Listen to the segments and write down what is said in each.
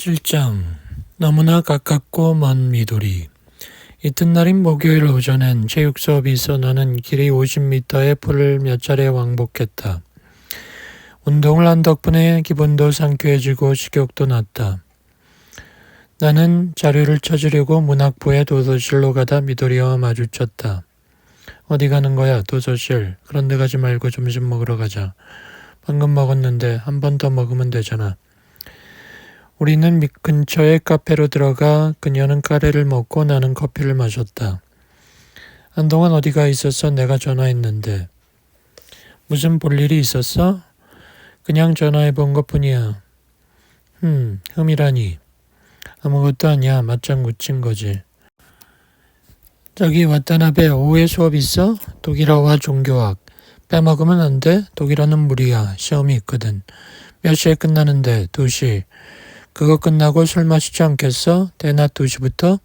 7장 너무나 가깝고 먼 미도리. 이튿날인 목요일 오전엔 체육 수업이 있어 나는 길이 50m의 풀을 몇 차례 왕복했다. 운동을 한 덕분에 기분도 상쾌해지고 식욕도 났다. 나는 자료를 찾으려고 문학부의 도서실로 가다 미도리와 마주쳤다. 어디 가는 거야, 도서실. 그런 데 가지 말고 점심 먹으러 가자. 방금 먹었는데 한 번 더 먹으면 되잖아. 우리는 근처의 카페로 들어가 그녀는 카레를 먹고 나는 커피를 마셨다. 한동안 어디가 있었어? 내가 전화했는데. 무슨 볼일이 있었어? 그냥 전화해 본 것뿐이야. 흠이라니. 아무것도 아니야. 맞장구 친 거지. 저기 와타나베 오후에 수업 있어? 독일어와 종교학. 빼먹으면 안 돼? 독일어는 무리야. 시험이 있거든. 몇 시에 끝나는데? 2시. 그거 끝나고 술 마시지 않겠어? 대낮 2시부터?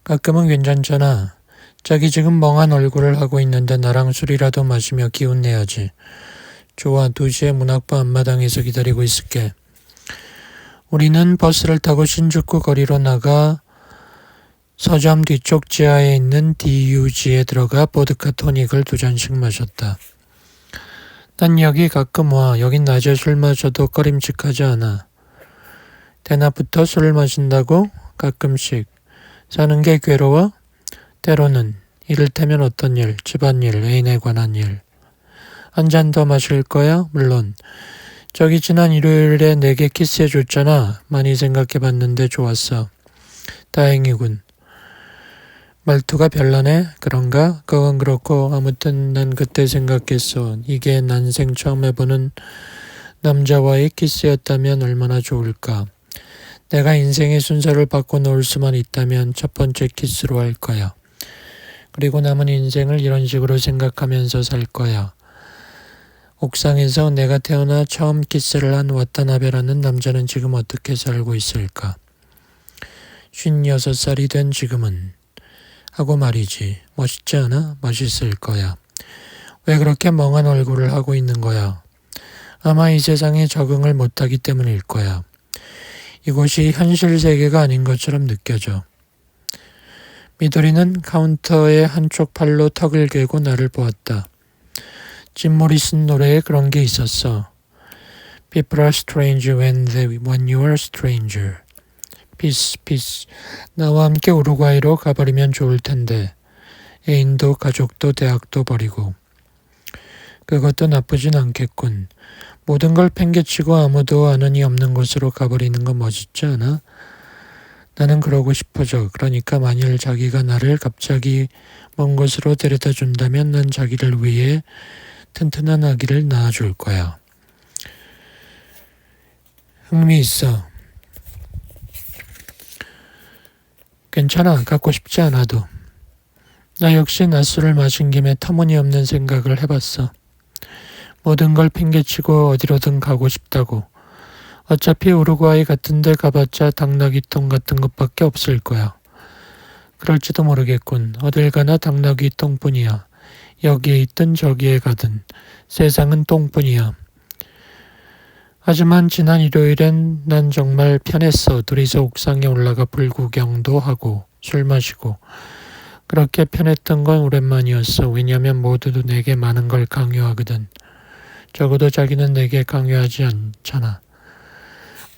가끔은 괜찮잖아. 자기 지금 멍한 얼굴을 하고 있는데 나랑 술이라도 마시며 기운 내야지. 좋아, 2시에 문학부 앞마당에서 기다리고 있을게. 우리는 버스를 타고 신주쿠 거리로 나가 서점 뒤쪽 지하에 있는 DUG에 들어가 보드카 토닉을 2잔씩 마셨다. 난 여기 가끔 와. 여긴 낮에 술 마셔도 꺼림칙하지 않아. 대낮부터 술을 마신다고? 가끔씩. 사는 게 괴로워? 때로는. 이를테면 어떤 일, 집안일, 애인에 관한 일. 한 잔 더 마실 거야? 물론. 저기 지난 일요일에 내게 키스해줬잖아. 많이 생각해봤는데 좋았어. 다행이군. 말투가 별나네? 그런가? 그건 그렇고 아무튼 난 그때 생각했어. 이게 난생 처음 해보는 남자와의 키스였다면 얼마나 좋을까. 내가 인생의 순서를 바꿔놓을 수만 있다면 첫 번째 키스로 할 거야. 그리고 남은 인생을 이런 식으로 생각하면서 살 거야. 옥상에서 내가 태어나 처음 키스를 한 와타나베라는 남자는 지금 어떻게 살고 있을까? 56살이 된 지금은. 하고 말이지. 멋있지 않아? 멋있을 거야. 왜 그렇게 멍한 얼굴을 하고 있는 거야? 아마 이 세상에 적응을 못하기 때문일 거야. 이곳이 현실 세계가 아닌 것처럼 느껴져. 미도리는 카운터의 한쪽 팔로 턱을 괴고 나를 보았다. 짐 모리슨 노래에 그런 게 있었어. People are strange when you are a stranger. Peace, peace. 나와 함께 우루과이로 가버리면 좋을 텐데. 애인도 가족도 대학도 버리고. 그것도 나쁘진 않겠군. 모든 걸 팽개치고 아무도 아는이 없는 곳으로 가버리는 건 멋있지 않아? 나는 그러고 싶어져. 그러니까 만일 자기가 나를 갑자기 먼 곳으로 데려다 준다면 난 자기를 위해 튼튼한 아기를 낳아줄 거야. 흥미있어. 괜찮아. 갖고 싶지 않아도. 나 역시 낮술을 마신 김에 터무니없는 생각을 해봤어. 모든 걸 팽개치고 어디로든 가고 싶다고. 어차피 우루과이 같은 데 가봤자 당나귀똥 같은 것밖에 없을 거야. 그럴지도 모르겠군. 어딜 가나 당나귀 똥뿐이야. 여기에 있든 저기에 가든 세상은 똥뿐이야. 하지만 지난 일요일엔 난 정말 편했어. 둘이서 옥상에 올라가 불구경도 하고 술 마시고. 그렇게 편했던 건 오랜만이었어. 왜냐면 모두도 내게 많은 걸 강요하거든. 적어도 자기는 내게 강요하지 않잖아.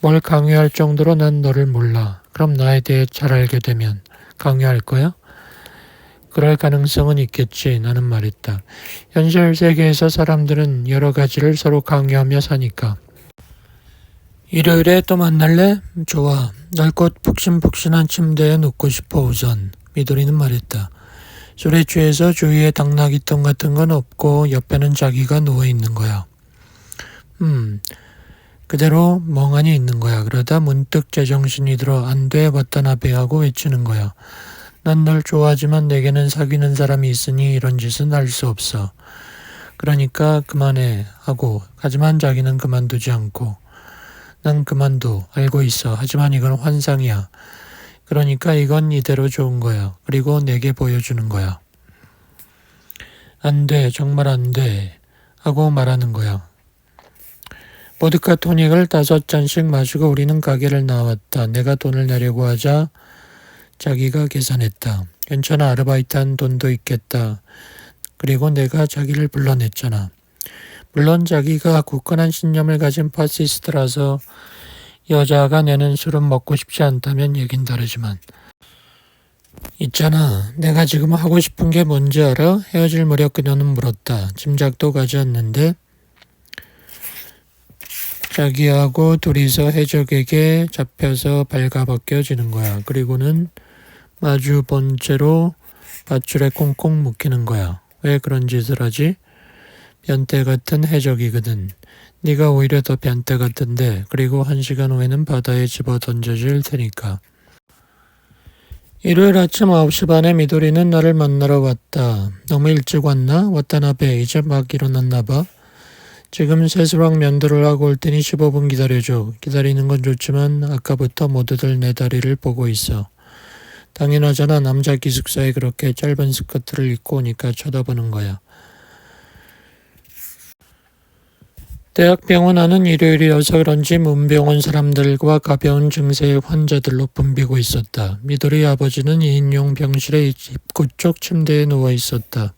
뭘 강요할 정도로 난 너를 몰라. 그럼 나에 대해 잘 알게 되면 강요할 거야? 그럴 가능성은 있겠지. 나는 말했다. 현실 세계에서 사람들은 여러 가지를 서로 강요하며 사니까. 일요일에 또 만날래? 좋아. 넓고 푹신푹신한 침대에 눕고 싶어 우선. 미도리는 말했다. 술에 취해서 주위에 당나귀똥 같은 건 없고 옆에는 자기가 누워있는 거야. 그대로 멍하니 있는 거야. 그러다 문득 제정신이 들어 안 돼 와타나베 하고 외치는 거야. 난 널 좋아하지만 내게는 사귀는 사람이 있으니 이런 짓은 할 수 없어. 그러니까 그만해 하고 하지만 자기는 그만두지 않고. 난 그만둬. 알고 있어. 하지만 이건 환상이야. 그러니까 이건 이대로 좋은 거야. 그리고 내게 보여주는 거야. 안 돼. 정말 안 돼. 하고 말하는 거야. 보드카 토닉을 5잔씩 마시고 우리는 가게를 나왔다. 내가 돈을 내려고 하자 자기가 계산했다. 괜찮아, 아르바이트한 돈도 있겠다. 그리고 내가 자기를 불러냈잖아. 물론 자기가 굳건한 신념을 가진 파시스트라서 여자가 내는 술은 먹고 싶지 않다면 얘긴 다르지만, 있잖아, 내가 지금 하고 싶은 게 뭔지 알아? 헤어질 무렵 그녀는 물었다. 짐작도 가지 않는데 자기하고 둘이서 해적에게 잡혀서 발가벗겨지는 거야. 그리고는 마주 본 채로 밧줄에 꽁꽁 묶이는 거야. 왜 그런 짓을 하지? 변태 같은 해적이거든. 네가 오히려 더 변태 같은데. 그리고 1시간 후에는 바다에 집어 던져줄 테니까. 일요일 아침 9시 반에 미도리는 나를 만나러 왔다. 너무 일찍 왔나? 와타나베 이제 막 일어났나 봐. 지금 세수랑 면도를 하고 올 테니 15분 기다려줘. 기다리는 건 좋지만 아까부터 모두들 내 다리를 보고 있어. 당연하잖아. 남자 기숙사에 그렇게 짧은 스커트를 입고 오니까 쳐다보는 거야. 대학병원 안은 일요일이어서 그런지 문병원 사람들과 가벼운 증세의 환자들로 붐비고 있었다. 미도리 아버지는 2인용 병실의 입구 쪽 침대에 누워 있었다.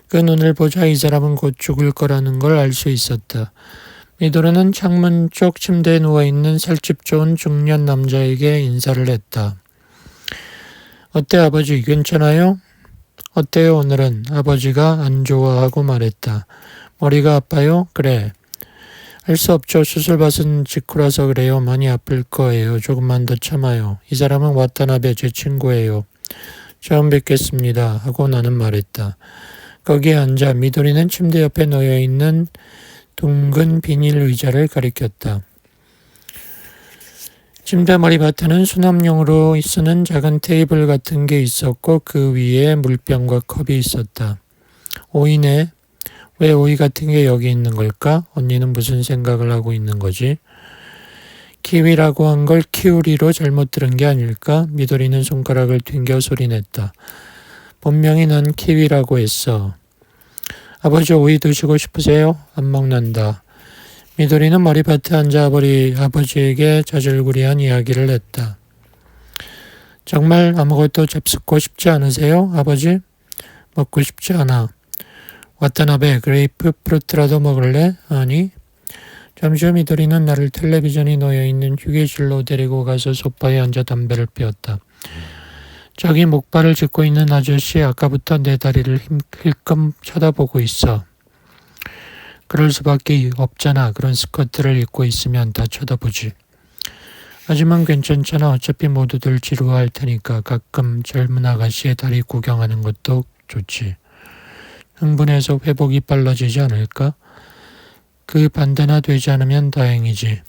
그 눈을 보자 이 사람은 곧 죽을 거라는 걸 알 수 있었다. 미도리는 창문 쪽 침대에 누워있는 살집 좋은 중년 남자에게 인사를 했다. 어때 아버지, 괜찮아요? 어때요 오늘은? 아버지가 안 좋아하고 말했다. 머리가 아파요? 그래. 할 수 없죠. 수술 받은 직후라서 그래요. 많이 아플 거예요. 조금만 더 참아요. 이 사람은 와타나베 제 친구예요. 처음 뵙겠습니다. 하고 나는 말했다. 거기에 앉아 미도리는 침대 옆에 놓여있는 둥근 비닐 의자를 가리켰다. 침대 머리맡에는 수납용으로 쓰는 작은 테이블 같은 게 있었고 그 위에 물병과 컵이 있었다. 오이네. 왜 오이 같은 게 여기 있는 걸까? 언니는 무슨 생각을 하고 있는 거지? 키위라고 한 걸 키우리로 잘못 들은 게 아닐까? 미도리는 손가락을 튕겨 소리냈다. 분명히 난 키위라고 했어. 아버지 오이 드시고 싶으세요? 안 먹는다. 미도리는 머리밭에 앉아 아버지에게 자질구레한 이야기를 했다. 정말 아무것도 잡숫고 싶지 않으세요? 아버지? 먹고 싶지 않아. 와타나베 그레이프 프루트라도 먹을래? 아니. 잠시 후 미도리는 나를 텔레비전이 놓여있는 휴게실로 데리고 가서 소파에 앉아 담배를 피웠다. 저기 목발을 짚고 있는 아저씨 아까부터 내 다리를 힐끔 쳐다보고 있어. 그럴 수밖에 없잖아. 그런 스커트를 입고 있으면 다 쳐다보지. 하지만 괜찮잖아. 어차피 모두들 지루할 테니까 가끔 젊은 아가씨의 다리 구경하는 것도 좋지. 흥분해서 회복이 빨라지지 않을까? 그 반대나 되지 않으면 다행이지.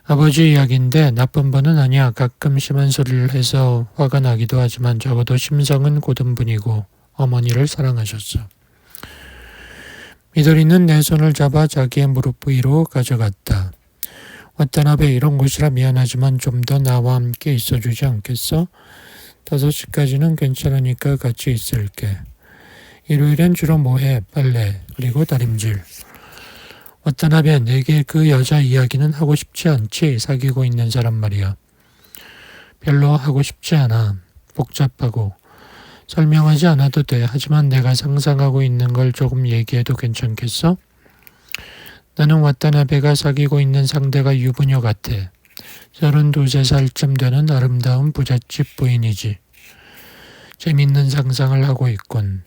아버지 이야기인데 나쁜 분은 아니야. 가끔 심한 소리를 해서 화가 나기도 하지만 적어도 심성은 고든 분이고 어머니를 사랑하셨어. 미도리는 내 손을 잡아 자기의 무릎 위로 가져갔다. 와타나베 이런 곳이라 미안하지만 좀 더 나와 함께 있어주지 않겠어? 5시까지는 괜찮으니까 같이 있을게. 일요일엔 주로 뭐해? 빨래, 그리고 다림질. 와타나베 내게 그 여자 이야기는 하고 싶지 않지? 사귀고 있는 사람 말이야. 별로 하고 싶지 않아. 복잡하고. 설명하지 않아도 돼. 하지만 내가 상상하고 있는 걸 조금 얘기해도 괜찮겠어? 나는 와타나베가 사귀고 있는 상대가 유부녀 같아. 32~33살쯤 되는 아름다운 부잣집 부인이지. 재밌는 상상을 하고 있군.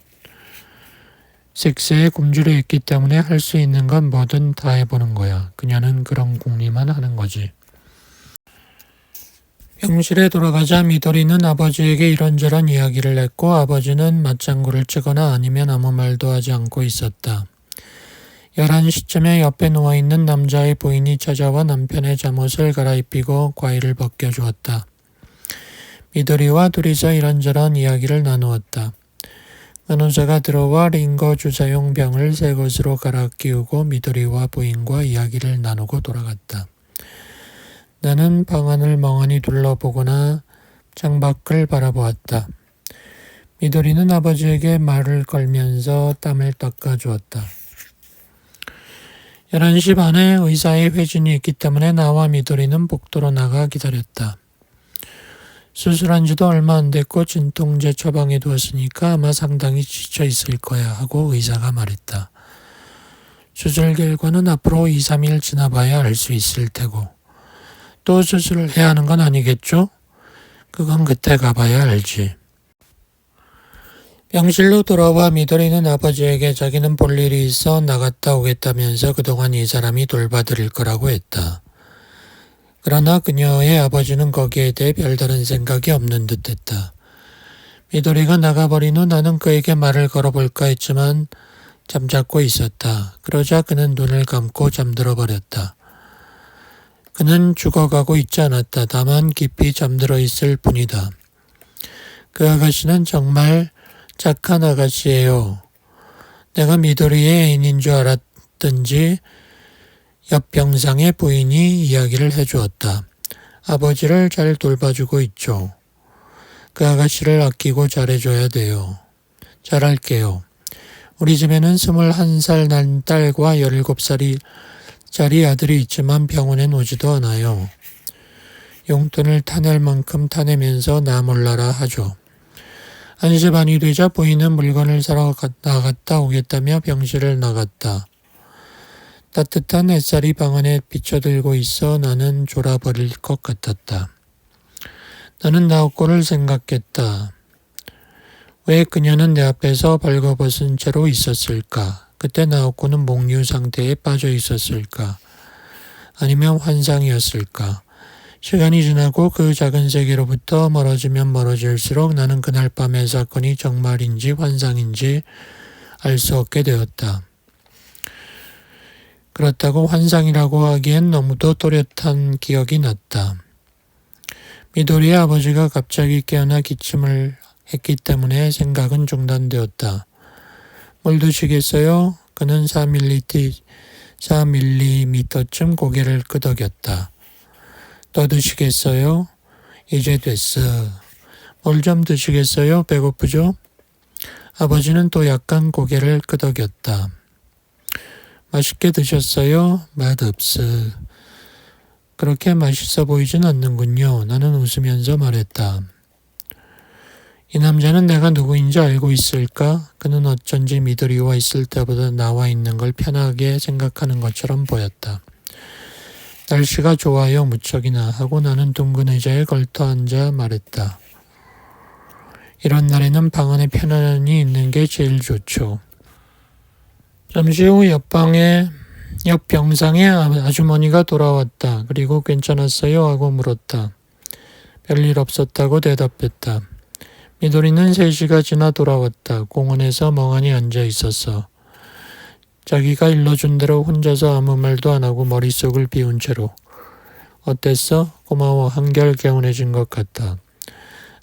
섹스에 굶주려 있기 때문에 할 수 있는 건 뭐든 다 해보는 거야. 그녀는 그런 궁리만 하는 거지. 병실에 돌아가자 미도리는 아버지에게 이런저런 이야기를 했고 아버지는 맞장구를 치거나 아니면 아무 말도 하지 않고 있었다. 11시쯤에 옆에 누워있는 남자의 부인이 찾아와 남편의 잠옷을 갈아입히고 과일을 벗겨주었다. 미도리와 둘이서 이런저런 이야기를 나누었다. 간호사가 들어와 링거 주사용 병을 새 것으로 갈아 끼우고 미도리와 부인과 이야기를 나누고 돌아갔다. 나는 방 안을 멍하니 둘러보거나 창밖을 바라보았다. 미도리는 아버지에게 말을 걸면서 땀을 닦아주었다. 11시 반에 의사의 회진이 있기 때문에 나와 미도리는 복도로 나가 기다렸다. 수술한 지도 얼마 안 됐고 진통제 처방해 두었으니까 아마 상당히 지쳐 있을 거야 하고 의사가 말했다. 수술 결과는 앞으로 2, 3일 지나봐야 알 수 있을 테고. 또 수술을 해야 하는 건 아니겠죠? 그건 그때 가봐야 알지. 병실로 돌아와 미도리는 아버지에게 자기는 볼 일이 있어 나갔다 오겠다면서 그동안 이 사람이 돌봐드릴 거라고 했다. 그러나 그녀의 아버지는 거기에 대해 별다른 생각이 없는 듯했다. 미도리가 나가버린 후 나는 그에게 말을 걸어볼까 했지만 잠잡고 있었다. 그러자 그는 눈을 감고 잠들어 버렸다. 그는 죽어가고 있지 않았다. 다만 깊이 잠들어 있을 뿐이다. 그 아가씨는 정말 착한 아가씨예요. 내가 미도리의 애인인 줄 알았든지 옆 병상의 부인이 이야기를 해주었다. 아버지를 잘 돌봐주고 있죠. 그 아가씨를 아끼고 잘해줘야 돼요. 잘할게요. 우리 집에는 21살 난 딸과 17살짜리 아들이 있지만 병원엔 오지도 않아요. 용돈을 타낼 만큼 타내면서 나 몰라라 하죠. 1시 반이 되자 부인은 물건을 사러 나갔다 오겠다며 병실을 나갔다. 따뜻한 햇살이 방 안에 비춰들고 있어 나는 졸아버릴 것 같았다. 나는 나옥고를 생각했다. 왜 그녀는 내 앞에서 벌거벗은 채로 있었을까? 그때 나옥고는 몽유 상태에 빠져 있었을까? 아니면 환상이었을까? 시간이 지나고 그 작은 세계로부터 멀어지면 멀어질수록 나는 그날 밤의 사건이 정말인지 환상인지 알 수 없게 되었다. 그렇다고 환상이라고 하기엔 너무도 또렷한 기억이 났다. 미도리의 아버지가 갑자기 깨어나 기침을 했기 때문에 생각은 중단되었다. 뭘 드시겠어요? 그는 4mm쯤 고개를 끄덕였다. 더 드시겠어요? 이제 됐어. 뭘 좀 드시겠어요? 배고프죠? 아버지는 또 약간 고개를 끄덕였다. 맛있게 드셨어요? 맛없어. 그렇게 맛있어 보이진 않는군요. 나는 웃으면서 말했다. 이 남자는 내가 누구인지 알고 있을까? 그는 어쩐지 미도리와 있을 때보다 나와 있는 걸 편하게 생각하는 것처럼 보였다. 날씨가 좋아요 무척이나 하고 나는 둥근 의자에 걸터 앉아 말했다. 이런 날에는 방 안에 편안히 있는 게 제일 좋죠. 잠시 후 옆 병상에 아주머니가 돌아왔다. 그리고 괜찮았어요? 하고 물었다. 별일 없었다고 대답했다. 미도리는 3시가 지나 돌아왔다. 공원에서 멍하니 앉아 있었어. 자기가 일러준 대로 혼자서 아무 말도 안 하고 머릿속을 비운 채로. 어땠어? 고마워. 한결 개운해진 것 같다.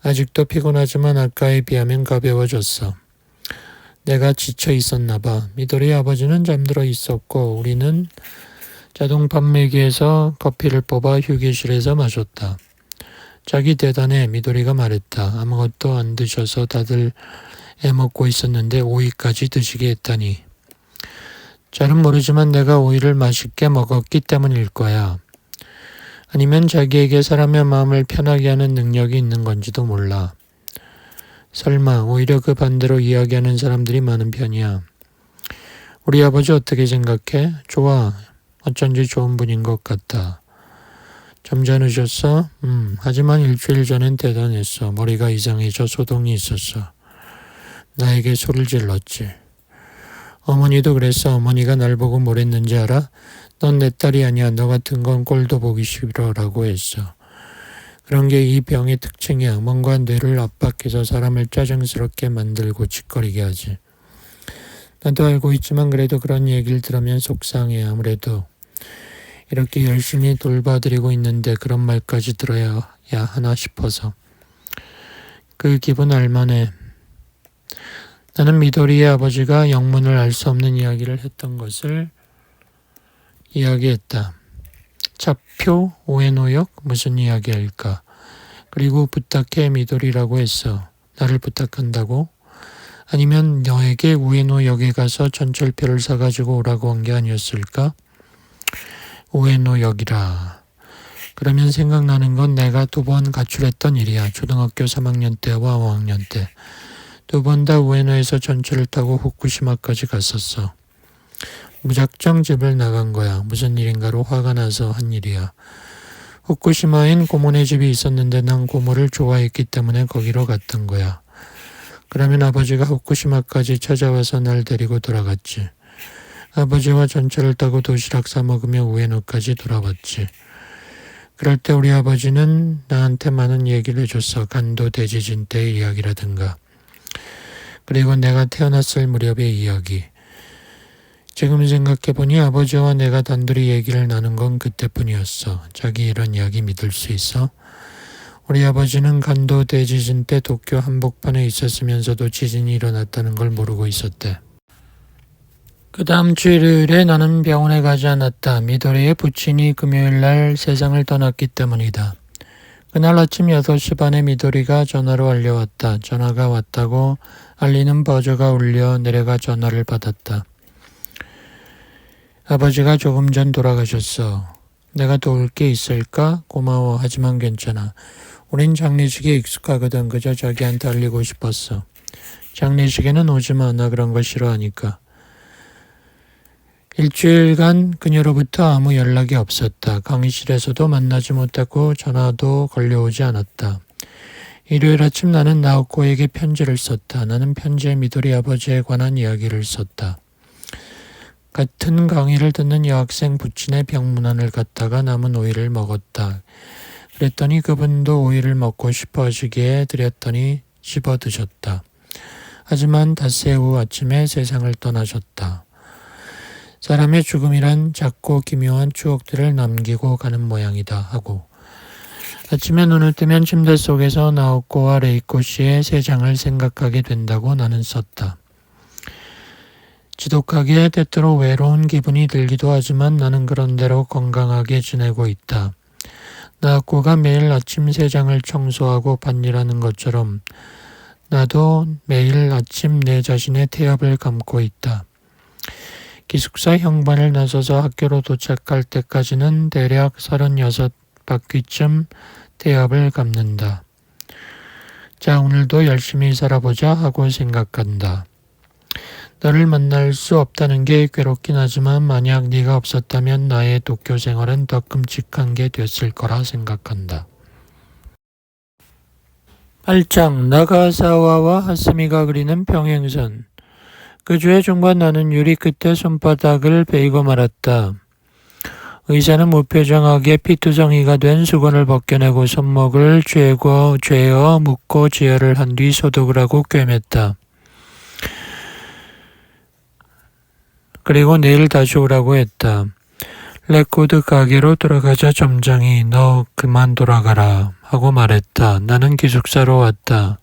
아직도 피곤하지만 아까에 비하면 가벼워졌어. 내가 지쳐 있었나 봐. 미도리 아버지는 잠들어 있었고 우리는 자동 판매기에서 커피를 뽑아 휴게실에서 마셨다. 자기 대단해. 미도리가 말했다. 아무것도 안 드셔서 다들 애먹고 있었는데 오이까지 드시게 했다니. 잘은 모르지만 내가 오이를 맛있게 먹었기 때문일 거야. 아니면 자기에게 사람의 마음을 편하게 하는 능력이 있는 건지도 몰라. 설마 오히려 그 반대로 이야기하는 사람들이 많은 편이야. 우리 아버지 어떻게 생각해? 좋아. 어쩐지 좋은 분인 것 같다. 점잖으셨어? 하지만 일주일 전엔 대단했어. 머리가 이상해져 소동이 있었어. 나에게 소리를 질렀지. 어머니도 그랬어. 어머니가 날 보고 뭘 했는지 알아? 넌 내 딸이 아니야. 너 같은 건 꼴도 보기 싫어라고 했어. 그런 게 이 병의 특징이야. 뭔가 뇌를 압박해서 사람을 짜증스럽게 만들고 짓거리게 하지. 나도 알고 있지만 그래도 그런 얘기를 들으면 속상해. 아무래도 이렇게 열심히 돌봐드리고 있는데 그런 말까지 들어야 하나 싶어서. 그 기분 알만해. 나는 미도리의 아버지가 영문을 알 수 없는 이야기를 했던 것을 이야기했다. 차표, 오해노역, 무슨 이야기할까? 그리고 부탁해 미도리라고 했어. 나를 부탁한다고? 아니면 너에게 우에노역에 가서 전철표를 사가지고 오라고 한 게 아니었을까? 우에노역이라. 그러면 생각나는 건 내가 2번 가출했던 일이야. 초등학교 3학년 때와 5학년 때. 2번 다 우에노에서 전철을 타고 후쿠시마까지 갔었어. 무작정 집을 나간 거야. 무슨 일인가로 화가 나서 한 일이야. 후쿠시마엔 고모네 집이 있었는데 난 고모를 좋아했기 때문에 거기로 갔던 거야. 그러면 아버지가 후쿠시마까지 찾아와서 날 데리고 돌아갔지. 아버지와 전철을 타고 도시락 사 먹으며 우에노까지 돌아왔지. 그럴 때 우리 아버지는 나한테 많은 얘기를 해줬어. 간도 대지진 때의 이야기라든가. 그리고 내가 태어났을 무렵의 이야기. 지금 생각해보니 아버지와 내가 단둘이 얘기를 나눈 건 그때뿐이었어. 자기 이런 이야기 믿을 수 있어? 우리 아버지는 간도 대지진 때 도쿄 한복판에 있었으면서도 지진이 일어났다는 걸 모르고 있었대. 그 다음 주 일요일에 나는 병원에 가지 않았다. 미도리의 부친이 금요일날 세상을 떠났기 때문이다. 그날 아침 6시 반에 미도리가 전화로 알려왔다. 전화가 왔다고 알리는 버저가 울려 내려가 전화를 받았다. 아버지가 조금 전 돌아가셨어. 내가 도울 게 있을까? 고마워. 하지만 괜찮아. 우린 장례식에 익숙하거든. 그저 자기한테 알리고 싶었어. 장례식에는 오지 마. 나 그런 거 싫어하니까. 일주일간 그녀로부터 아무 연락이 없었다. 강의실에서도 만나지 못하고 전화도 걸려오지 않았다. 일요일 아침 나는 나오코에게 편지를 썼다. 나는 편지에 미도리 아버지에 관한 이야기를 썼다. 같은 강의를 듣는 여학생 부친의 병문안을 갖다가 남은 오이를 먹었다. 그랬더니 그분도 오이를 먹고 싶어 하시기에 드렸더니 씹어 드셨다. 하지만 닷새 후 아침에 세상을 떠나셨다. 사람의 죽음이란 작고 기묘한 추억들을 남기고 가는 모양이다 하고 아침에 눈을 뜨면 침대 속에서 나오코와 레이코 씨의 세상을 생각하게 된다고 나는 썼다. 지독하게 때때로 외로운 기분이 들기도 하지만 나는 그런대로 건강하게 지내고 있다. 나오코가 매일 아침 세상을 청소하고 밭일하는 것처럼 나도 매일 아침 내 자신의 태엽을 감고 있다. 기숙사 현관을 나서서 학교로 도착할 때까지는 대략 36바퀴쯤 태엽을 감는다. 자, 오늘도 열심히 살아보자 하고 생각한다. 너를 만날 수 없다는 게 괴롭긴 하지만 만약 네가 없었다면 나의 도쿄 생활은 더 끔찍한 게 됐을 거라 생각한다. 8장 나가사와와 하스미가 그리는 평행선. 그 주의 중반 나는 유리 끝에 손바닥을 베이고 말았다. 의사는 무표정하게 피투성이가 된 수건을 벗겨내고 손목을 죄어 묶고 지혈을 한 뒤 소독을 하고 꿰맸다. 그리고 내일 다시 오라고 했다. 레코드 가게로 돌아가자 점장이 너 그만 돌아가라 하고 말했다. 나는 기숙사로 왔다.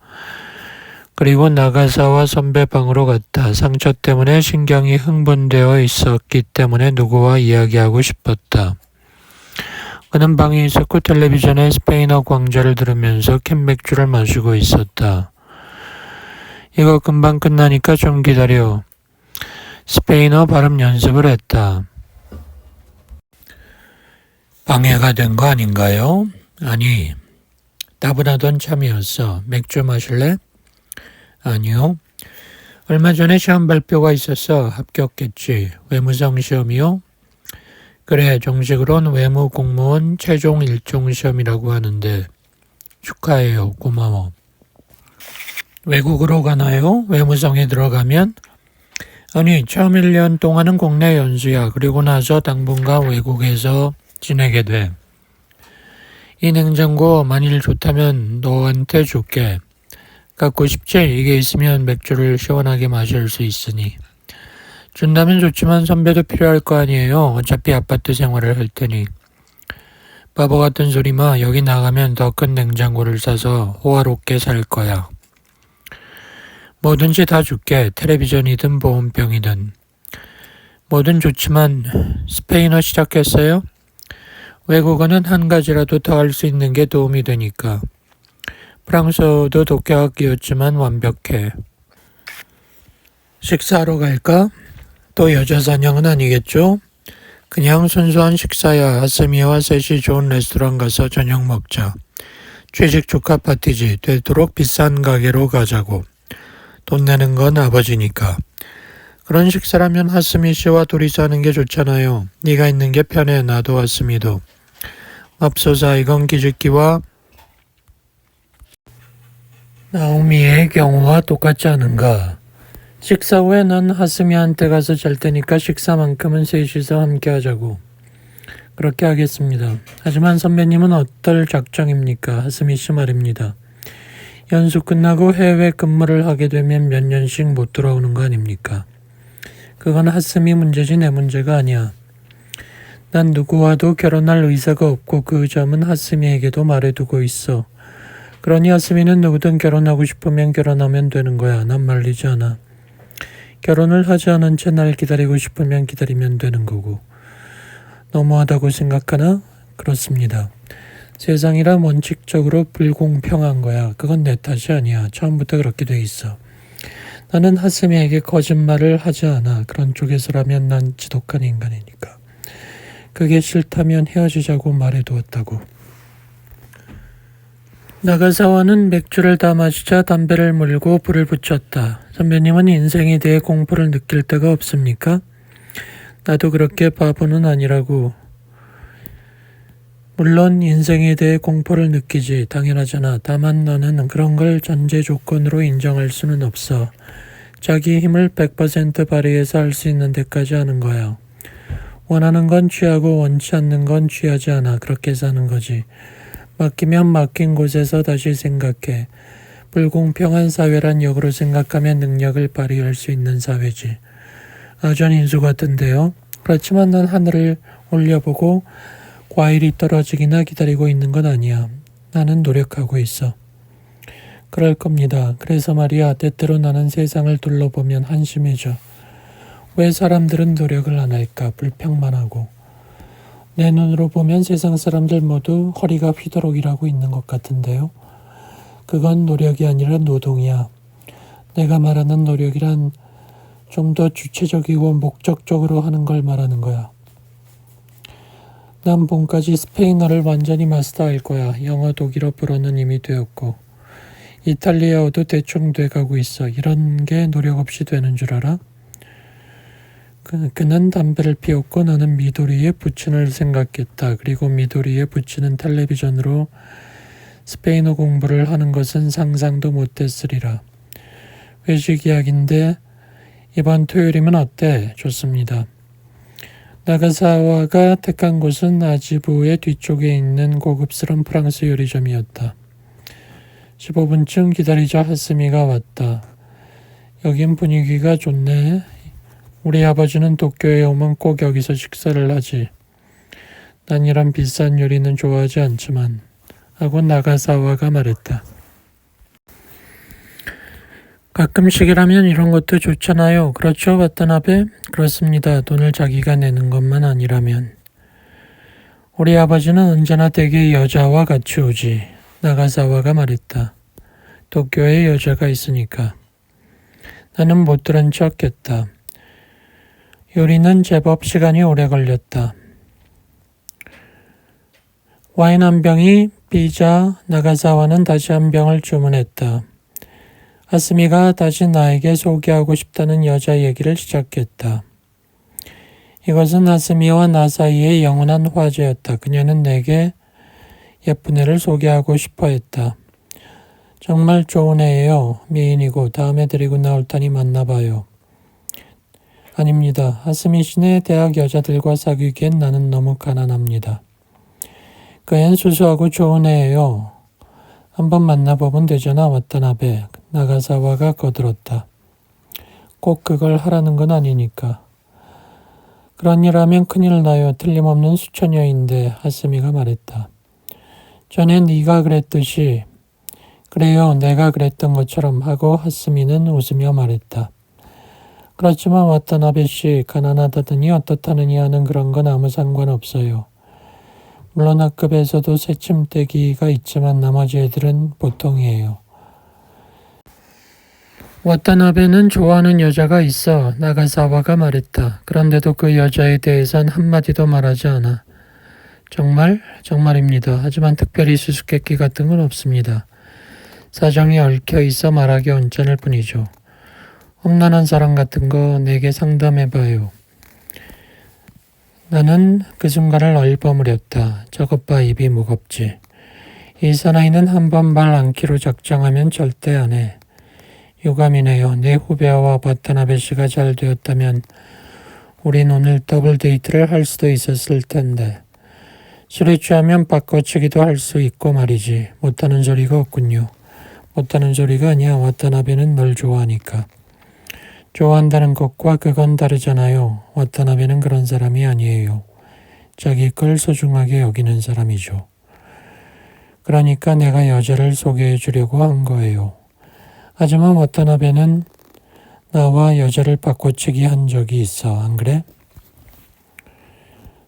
그리고 나가사와 선배 방으로 갔다. 상처 때문에 신경이 흥분되어 있었기 때문에 누구와 이야기하고 싶었다. 그는 방에 있었고 텔레비전에 스페인어 광자를 들으면서 캔맥주를 마시고 있었다. 이거 금방 끝나니까 좀 기다려. 스페인어 발음 연습을 했다. 방해가 된 거 아닌가요? 아니, 따분하던 참이었어. 맥주 마실래? 아니요. 얼마 전에 시험 발표가 있었어. 합격했지. 외무성 시험이요? 그래, 정식으로는 외무 공무원 최종 1종 시험이라고 하는데 축하해요. 고마워. 외국으로 가나요? 외무성에 들어가면? 아니, 처음 1년 동안은 국내 연수야. 그리고 나서 당분간 외국에서 지내게 돼. 이 냉장고 만일 좋다면 너한테 줄게. 갖고 싶지? 이게 있으면 맥주를 시원하게 마실 수 있으니. 준다면 좋지만 선배도 필요할 거 아니에요. 어차피 아파트 생활을 할 테니. 바보 같은 소리 마. 여기 나가면 더 큰 냉장고를 사서 호화롭게 살 거야. 뭐든지 다 줄게. 텔레비전이든 보온병이든. 뭐든 좋지만 스페인어 시작했어요? 외국어는 한 가지라도 더 할 수 있는 게 도움이 되니까. 프랑스어도 독학이었지만 완벽해. 식사하러 갈까? 또 여자 사냥은 아니겠죠? 그냥 순수한 식사야. 하스미와 셋이 좋은 레스토랑 가서 저녁 먹자. 취직 축하 파티지. 되도록 비싼 가게로 가자고. 돈 내는 건 아버지니까. 그런 식사라면 하스미 씨와 둘이서 하는 게 좋잖아요. 네가 있는 게 편해. 나도 하스미도. 맙소사, 이건 기죽기와 나오미의 경우와 똑같지 않은가. 식사 후에 난 하스미한테 가서 잘 테니까 식사만큼은 셋이서 함께 하자고. 그렇게 하겠습니다. 하지만 선배님은 어떨 작정입니까? 하스미 씨 말입니다. 연수 끝나고 해외 근무를 하게 되면 몇 년씩 못 돌아오는 거 아닙니까? 그건 하스미 문제지 내 문제가 아니야. 난 누구와도 결혼할 의사가 없고 그 점은 하스미에게도 말해두고 있어. 그러니 하스미는 누구든 결혼하고 싶으면 결혼하면 되는 거야. 난 말리지 않아. 결혼을 하지 않은 채 날 기다리고 싶으면 기다리면 되는 거고. 너무하다고 생각하나? 그렇습니다. 세상이란 원칙적으로 불공평한 거야. 그건 내 탓이 아니야. 처음부터 그렇게 돼 있어. 나는 하스미에게 거짓말을 하지 않아. 그런 쪽에서라면 난 지독한 인간이니까. 그게 싫다면 헤어지자고 말해두었다고. 나가사와는 맥주를 다 마시자 담배를 물고 불을 붙였다. 선배님은 인생에 대해 공포를 느낄 때가 없습니까? 나도 그렇게 바보는 아니라고. 물론 인생에 대해 공포를 느끼지. 당연하잖아. 다만 너는 그런 걸 전제 조건으로 인정할 수는 없어. 자기 힘을 100% 발휘해서 할 수 있는 데까지 하는 거야. 원하는 건 취하고 원치 않는 건 취하지 않아. 그렇게 사는 거지. 맡기면 맡긴 곳에서 다시 생각해. 불공평한 사회란 역으로 생각하면 능력을 발휘할 수 있는 사회지. 아전 인수 같은데요. 그렇지만 난 하늘을 올려보고 과일이 떨어지기나 기다리고 있는 건 아니야. 나는 노력하고 있어. 그럴 겁니다. 그래서 말이야, 때때로 나는 세상을 둘러보면 한심해져. 왜 사람들은 노력을 안 할까? 불평만 하고. 내 눈으로 보면 세상 사람들 모두 허리가 휘도록이라고 있는 것 같은데요. 그건 노력이 아니라 노동이야. 내가 말하는 노력이란 좀 더 주체적이고 목적적으로 하는 걸 말하는 거야. 난 봄까지 스페인어를 완전히 마스터할 거야. 영어, 독일어, 불어는 이미 되었고. 이탈리아어도 대충 돼가고 있어. 이런 게 노력 없이 되는 줄 알아? 그는 담배를 피웠고 나는 미도리의 부친을 생각했다. 그리고 미도리의 부친은 텔레비전으로 스페인어 공부를 하는 것은 상상도 못했으리라. 외식 이야기인데 이번 토요일이면 어때? 좋습니다. 나가사와가 택한 곳은 아지부의 뒤쪽에 있는 고급스러운 프랑스 요리점이었다. 15분쯤 기다리자 하스미가 왔다. 여긴 분위기가 좋네. 우리 아버지는 도쿄에 오면 꼭 여기서 식사를 하지. 난 이런 비싼 요리는 좋아하지 않지만 하고 나가사와가 말했다. 가끔씩이라면 이런 것도 좋잖아요. 그렇죠, 와타나베? 그렇습니다. 돈을 자기가 내는 것만 아니라면. 우리 아버지는 언제나 댁에 여자와 같이 오지. 나가사와가 말했다. 도쿄에 여자가 있으니까. 나는 못 들은 척 했다. 요리는 제법 시간이 오래 걸렸다. 와인 한 병이 비자 나가사와는 다시 한 병을 주문했다. 하스미가 다시 나에게 소개하고 싶다는 여자 얘기를 시작했다. 이것은 하스미와 나 사이의 영원한 화제였다. 그녀는 내게 예쁜 애를 소개하고 싶어 했다. 정말 좋은 애예요. 미인이고 다음에 데리고 나올 테니 만나봐요. 아닙니다. 하스미 씨네 대학 여자들과 사귀기엔 나는 너무 가난합니다. 그 앤 수수하고 좋은 애예요. 한번 만나보면 되잖아, 와타나베. 나가사와가 거들었다. 꼭 그걸 하라는 건 아니니까. 그런 일 하면 큰일 나요. 틀림없는 수처녀인데, 하스미가 말했다. 전에 네가 그랬듯이. 그래요, 내가 그랬던 것처럼 하고 하스미는 웃으며 말했다. 그렇지만 와타나베 씨, 가난하다더니 어떻다느니 하는 그런 건 아무 상관없어요. 물론 학급에서도 새침대기가 있지만 나머지 애들은 보통이에요. 와타나베는 좋아하는 여자가 있어. 나가사와가 말했다. 그런데도 그 여자에 대해선 한마디도 말하지 않아. 정말입니다. 하지만 특별히 수수께끼 같은 건 없습니다. 사정이 얽혀 있어 말하기 언짢을 뿐이죠. 험난한 사랑 같은 거 내게 상담해봐요. 나는 그 순간을 얼버무렸다. 저것 봐, 입이 무겁지. 이 사나이는 한번 말 않기로 작정하면 절대 안 해. 유감이네요. 내 후배와 와타나베 씨가 잘 되었다면 우린 오늘 더블 데이트를 할 수도 있었을 텐데. 술에 취하면 바꿔치기도 할 수 있고 말이지. 못하는 소리가 없군요. 못하는 소리가 아니야. 와타나베는 널 좋아하니까. 좋아한다는 것과 그건 다르잖아요. 와타나베는 그런 사람이 아니에요. 자기 걸 소중하게 여기는 사람이죠. 그러니까 내가 여자를 소개해 주려고 한 거예요. 하지만 와타나베는 나와 여자를 바꿔치기 한 적이 있어. 안 그래?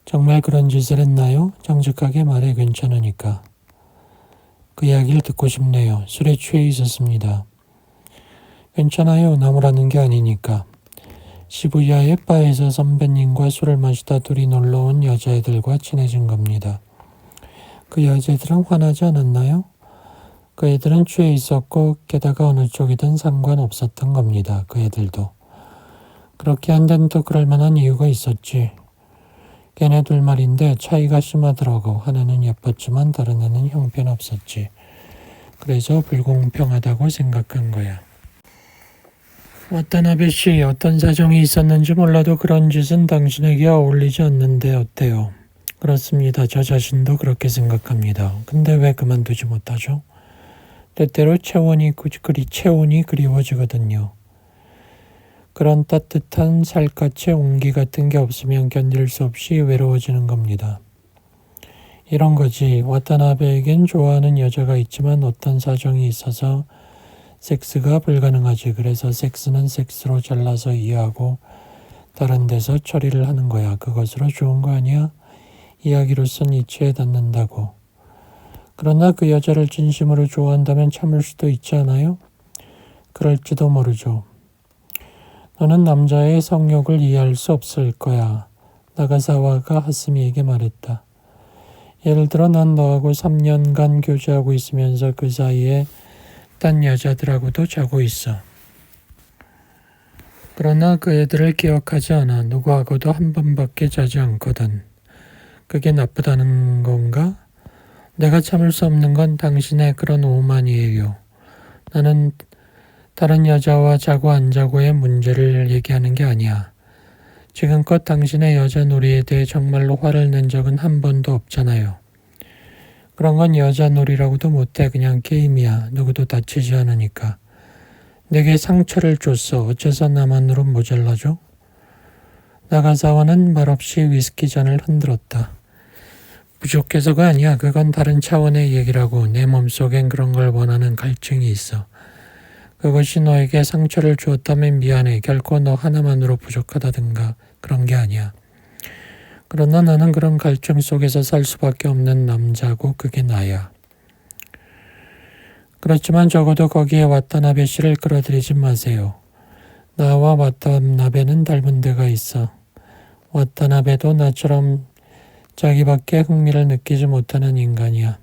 정말 그런 짓을 했나요? 정직하게 말해. 괜찮으니까. 그 이야기를 듣고 싶네요. 술에 취해 있었습니다. 괜찮아요. 나무라는 게 아니니까. 시부야의 바에서 선배님과 술을 마시다 둘이 놀러온 여자애들과 친해진 겁니다. 그 여자애들은 화나지 않았나요? 그 애들은 취해 있었고 게다가 어느 쪽이든 상관없었던 겁니다. 그 애들도. 그렇게 한 데는 또 그럴 만한 이유가 있었지. 걔네 둘 말인데 차이가 심하더라고. 하나는 예뻤지만 다른 애는 형편없었지. 그래서 불공평하다고 생각한 거야. 와타나베 씨, 어떤 사정이 있었는지 몰라도 그런 짓은 당신에게 어울리지 않는데 어때요? 그렇습니다. 저 자신도 그렇게 생각합니다. 근데 왜 그만두지 못하죠? 때때로 체온이 그리워지거든요. 그런 따뜻한 살갗의 온기 같은 게 없으면 견딜 수 없이 외로워지는 겁니다. 이런 거지. 와타나베에겐 좋아하는 여자가 있지만 어떤 사정이 있어서 섹스가 불가능하지. 그래서 섹스는 섹스로 잘라서 이해하고 다른 데서 처리를 하는 거야. 그것으로 좋은 거 아니야? 이야기로선 이치에 닿는다고. 그러나 그 여자를 진심으로 좋아한다면 참을 수도 있지 않아요? 그럴지도 모르죠. 너는 남자의 성욕을 이해할 수 없을 거야. 나가사와가 하스미에게 말했다. 예를 들어 난 너하고 3년간 교제하고 있으면서 그 사이에 딴 여자들하고도 자고 있어. 그러나 그 애들을 기억하지 않아. 누구하고도 한 번밖에 자지 않거든. 그게 나쁘다는 건가? 내가 참을 수 없는 건 당신의 그런 오만이에요. 나는 다른 여자와 자고 안 자고의 문제를 얘기하는 게 아니야. 지금껏 당신의 여자 놀이에 대해 정말로 화를 낸 적은 한 번도 없잖아요. 그런 건 여자 놀이라고도 못해. 그냥 게임이야. 누구도 다치지 않으니까. 내게 상처를 줬어. 어째서 나만으로 모자라죠? 나가사와는 말없이 위스키 잔을 흔들었다. 부족해서가 아니야. 그건 다른 차원의 얘기라고. 내 몸속엔 그런 걸 원하는 갈증이 있어. 그것이 너에게 상처를 주었다면 미안해. 결코 너 하나만으로 부족하다든가 그런 게 아니야. 그러나 나는 그런 갈증 속에서 살 수밖에 없는 남자고 그게 나야. 그렇지만 적어도 거기에 와타나베 씨를 끌어들이지 마세요. 나와 와타나베는 닮은 데가 있어. 와타나베도 나처럼 자기밖에 흥미를 느끼지 못하는 인간이야.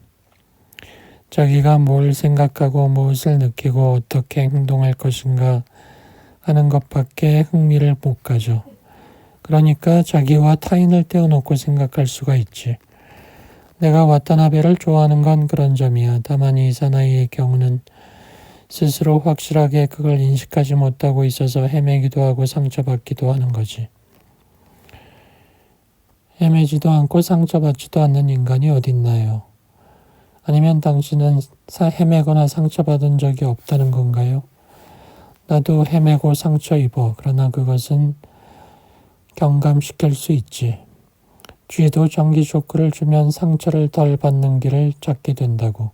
자기가 뭘 생각하고 무엇을 느끼고 어떻게 행동할 것인가 하는 것밖에 흥미를 못 가져. 그러니까 자기와 타인을 떼어놓고 생각할 수가 있지. 내가 와타나베를 좋아하는 건 그런 점이야. 다만 이 사나이의 경우는 스스로 확실하게 그걸 인식하지 못하고 있어서 헤매기도 하고 상처받기도 하는 거지. 헤매지도 않고 상처받지도 않는 인간이 어딨나요? 아니면 당신은 헤매거나 상처받은 적이 없다는 건가요? 나도 헤매고 상처 입어. 그러나 그것은 경감시킬 수 있지. 쥐도 전기 쇼크를 주면 상처를 덜 받는 길을 찾게 된다고.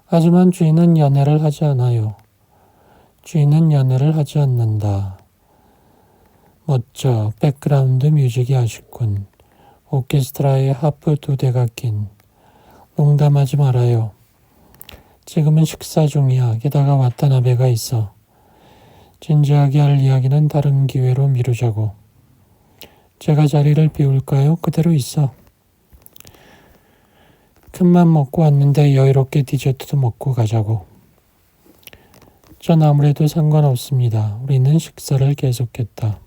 하지만 쥐는 연애를 하지 않아요. 쥐는 연애를 하지 않는다. 멋져. 백그라운드 뮤직이 아쉽군. 오케스트라에 하프 2대가 낀. 농담하지 말아요. 지금은 식사 중이야. 게다가 와타나베가 있어. 진지하게 할 이야기는 다른 기회로 미루자고. 제가 자리를 비울까요? 그대로 있어. 큰맘 먹고 왔는데 여유롭게 디저트도 먹고 가자고. 전 아무래도 상관없습니다. 우리는 식사를 계속했다.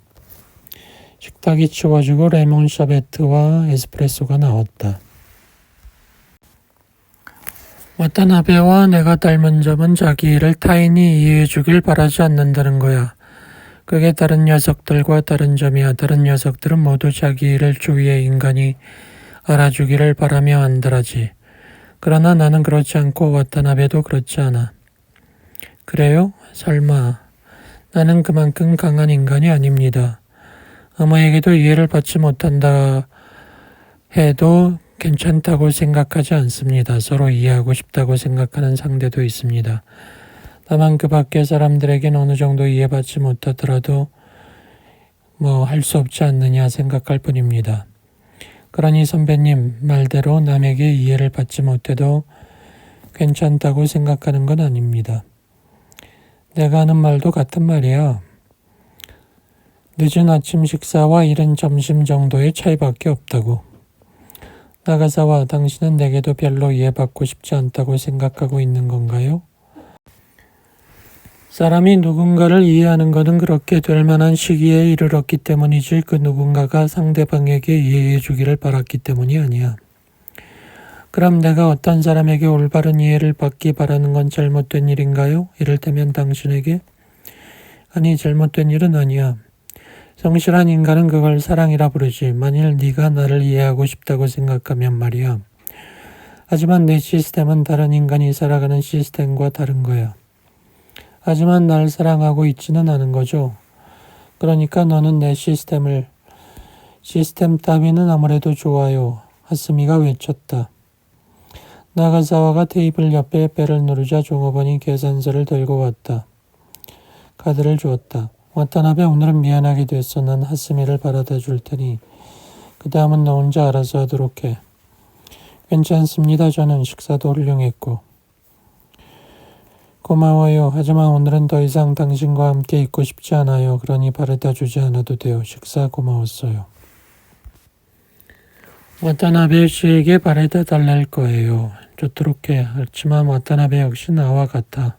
식탁이 치워지고 레몬 샤베트와 에스프레소가 나왔다. 와타나베와 내가 닮은 점은 자기 일을 타인이 이해해주길 바라지 않는다는 거야. 그게 다른 녀석들과 다른 점이야. 다른 녀석들은 모두 자기 일을 주위의 인간이 알아주기를 바라며 안달하지. 그러나 나는 그렇지 않고 와타나베도 그렇지 않아. 그래요? 설마. 나는 그만큼 강한 인간이 아닙니다. 아무에게도 이해를 받지 못한다 해도 괜찮다고 생각하지 않습니다. 서로 이해하고 싶다고 생각하는 상대도 있습니다. 다만 그 밖의 사람들에겐 어느 정도 이해받지 못하더라도 할 수 없지 않느냐 생각할 뿐입니다. 그러니 선배님 말대로 남에게 이해를 받지 못해도 괜찮다고 생각하는 건 아닙니다. 내가 하는 말도 같은 말이야. 늦은 아침 식사와 이른 점심 정도의 차이밖에 없다고. 나가사와 당신은 내게도 별로 이해받고 싶지 않다고 생각하고 있는 건가요? 사람이 누군가를 이해하는 것은 그렇게 될 만한 시기에 이르렀기 때문이지 그 누군가가 상대방에게 이해해 주기를 바랐기 때문이 아니야. 그럼 내가 어떤 사람에게 올바른 이해를 받기 바라는 건 잘못된 일인가요? 이를테면 당신에게? 아니, 잘못된 일은 아니야. 성실한 인간은 그걸 사랑이라 부르지. 만일 네가 나를 이해하고 싶다고 생각하면 말이야. 하지만 내 시스템은 다른 인간이 살아가는 시스템과 다른 거야. 하지만 날 사랑하고 있지는 않은 거죠. 그러니까 너는 내 시스템 따위는 아무래도 좋아요. 하스미가 외쳤다. 나가사와가 테이블 옆에 벨을 누르자 종업원이 계산서를 들고 왔다. 카드를 주었다. 와타나베 오늘은 미안하게 됐어. 난 하스미를 바라다 줄 테니 그 다음은 너 혼자 알아서 하도록 해. 괜찮습니다. 저는 식사도 훌륭했고. 고마워요. 하지만 오늘은 더 이상 당신과 함께 있고 싶지 않아요. 그러니 바래다 주지 않아도 돼요. 식사 고마웠어요. 와타나베 씨에게 바래다 달랄 거예요. 좋도록 해. 하지만 와타나베 역시 나와 같아.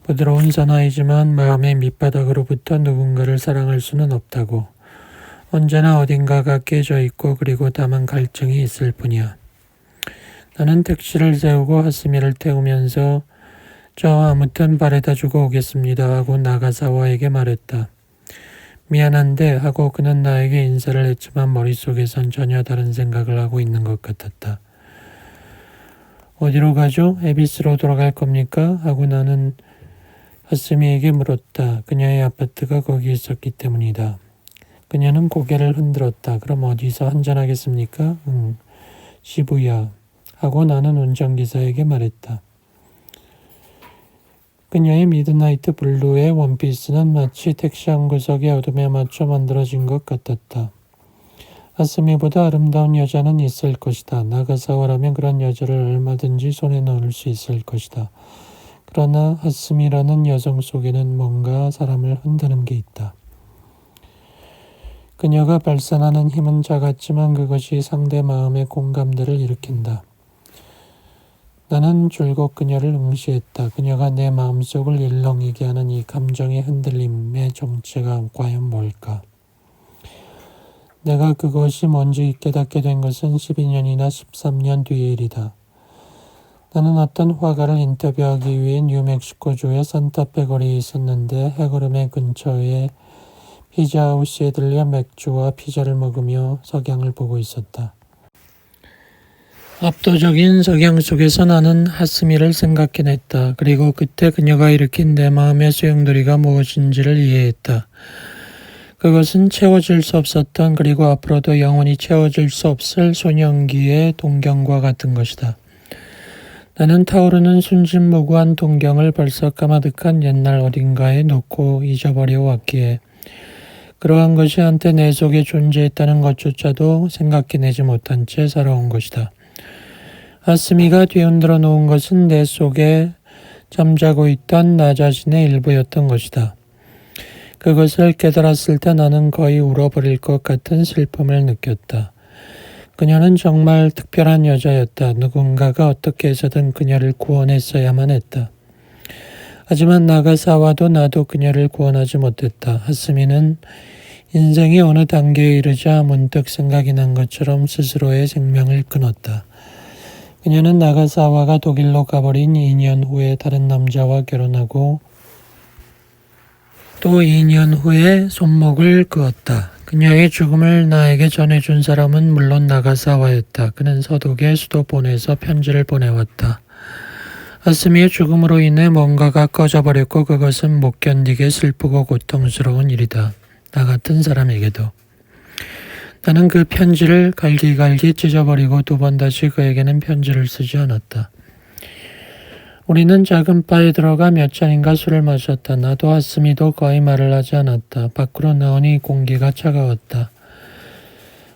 부드러운 사나이지만 마음의 밑바닥으로부터 누군가를 사랑할 수는 없다고. 언제나 어딘가가 깨져 있고 그리고 다만 갈증이 있을 뿐이야. 나는 택시를 세우고 하스미를 태우면서 아무튼 바래다 주고 오겠습니다 하고 나가사와에게 말했다. 미안한데 하고 그는 나에게 인사를 했지만 머릿속에선 전혀 다른 생각을 하고 있는 것 같았다. 어디로 가죠? 에비스로 돌아갈 겁니까? 하고 나는 하스미에게 물었다. 그녀의 아파트가 거기 있었기 때문이다. 그녀는 고개를 흔들었다. 그럼 어디서 한잔하겠습니까? 시부야. 하고 나는 운전기사에게 말했다. 그녀의 미드나이트 블루의 원피스는 마치 택시 한 구석의 어둠에 맞춰 만들어진 것 같았다. 하스미보다 아름다운 여자는 있을 것이다. 나가사와라면 그런 여자를 얼마든지 손에 넣을 수 있을 것이다. 그러나 하스미라는 여성 속에는 뭔가 사람을 흔드는 게 있다. 그녀가 발산하는 힘은 작았지만 그것이 상대 마음의 공감대를 일으킨다. 나는 줄곧 그녀를 응시했다. 그녀가 내 마음속을 일렁이게 하는 이 감정의 흔들림의 정체가 과연 뭘까? 내가 그것이 뭔지 깨닫게 된 것은 12년이나 13년 뒤의 일이다. 나는 어떤 화가를 인터뷰하기 위해 뉴멕시코주의 산타페 거리에 있었는데 해거름의 근처에 피자하우스에 들려 맥주와 피자를 먹으며 석양을 보고 있었다. 압도적인 석양 속에서 나는 하스미를 생각해냈다. 그리고 그때 그녀가 일으킨 내 마음의 소용돌이가 무엇인지를 이해했다. 그것은 채워질 수 없었던 그리고 앞으로도 영원히 채워질 수 없을 소년기의 동경과 같은 것이다. 나는 타오르는 순진무구한 동경을 벌써 까마득한 옛날 어딘가에 놓고 잊어버려 왔기에 그러한 것이 한때 내 속에 존재했다는 것조차도 생각해내지 못한 채 살아온 것이다. 하스미가 뒤흔들어 놓은 것은 내 속에 잠자고 있던 나 자신의 일부였던 것이다. 그것을 깨달았을 때 나는 거의 울어버릴 것 같은 슬픔을 느꼈다. 그녀는 정말 특별한 여자였다. 누군가가 어떻게 해서든 그녀를 구원했어야만 했다. 하지만 나가사와도 나도 그녀를 구원하지 못했다. 하스미는 인생이 어느 단계에 이르자 문득 생각이 난 것처럼 스스로의 생명을 끊었다. 그녀는 나가사와가 독일로 가버린 2년 후에 다른 남자와 결혼하고 또 2년 후에 손목을 그었다. 그녀의 죽음을 나에게 전해준 사람은 물론 나가사와였다. 그는 서독에 수도본에서 편지를 보내왔다. 하스미의 죽음으로 인해 뭔가가 꺼져버렸고 그것은 못 견디게 슬프고 고통스러운 일이다. 나 같은 사람에게도. 나는 그 편지를 갈기갈기 찢어버리고 두 번 다시 그에게는 편지를 쓰지 않았다. 우리는 작은 바에 들어가 몇 잔인가 술을 마셨다. 나도 하스미도 거의 말을 하지 않았다. 밖으로 나오니 공기가 차가웠다.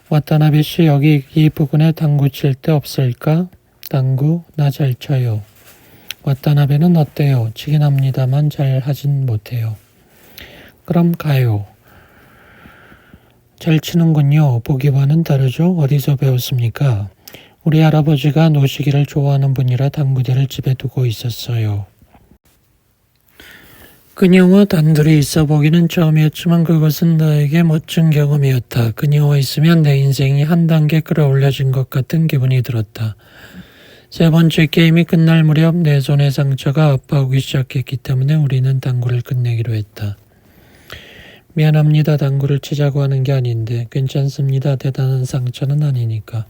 와타나베 씨, 여기 이 부근에 당구 칠 데 없을까? 당구? 나 잘 쳐요. 와타나베는 어때요? 치긴 합니다만 잘 하진 못해요. 그럼 가요. 잘 치는군요. 보기와는 다르죠? 어디서 배웠습니까? 우리 할아버지가 노시기를 좋아하는 분이라 당구대를 집에 두고 있었어요. 그녀와 단둘이 있어 보기는 처음이었지만 그것은 나에게 멋진 경험이었다. 그녀와 있으면 내 인생이 한 단계 끌어올려진 것 같은 기분이 들었다. 세 번째 게임이 끝날 무렵 내 손의 상처가 아파오기 시작했기 때문에 우리는 당구를 끝내기로 했다. 미안합니다. 당구를 치자고 하는 게 아닌데. 괜찮습니다. 대단한 상처는 아니니까.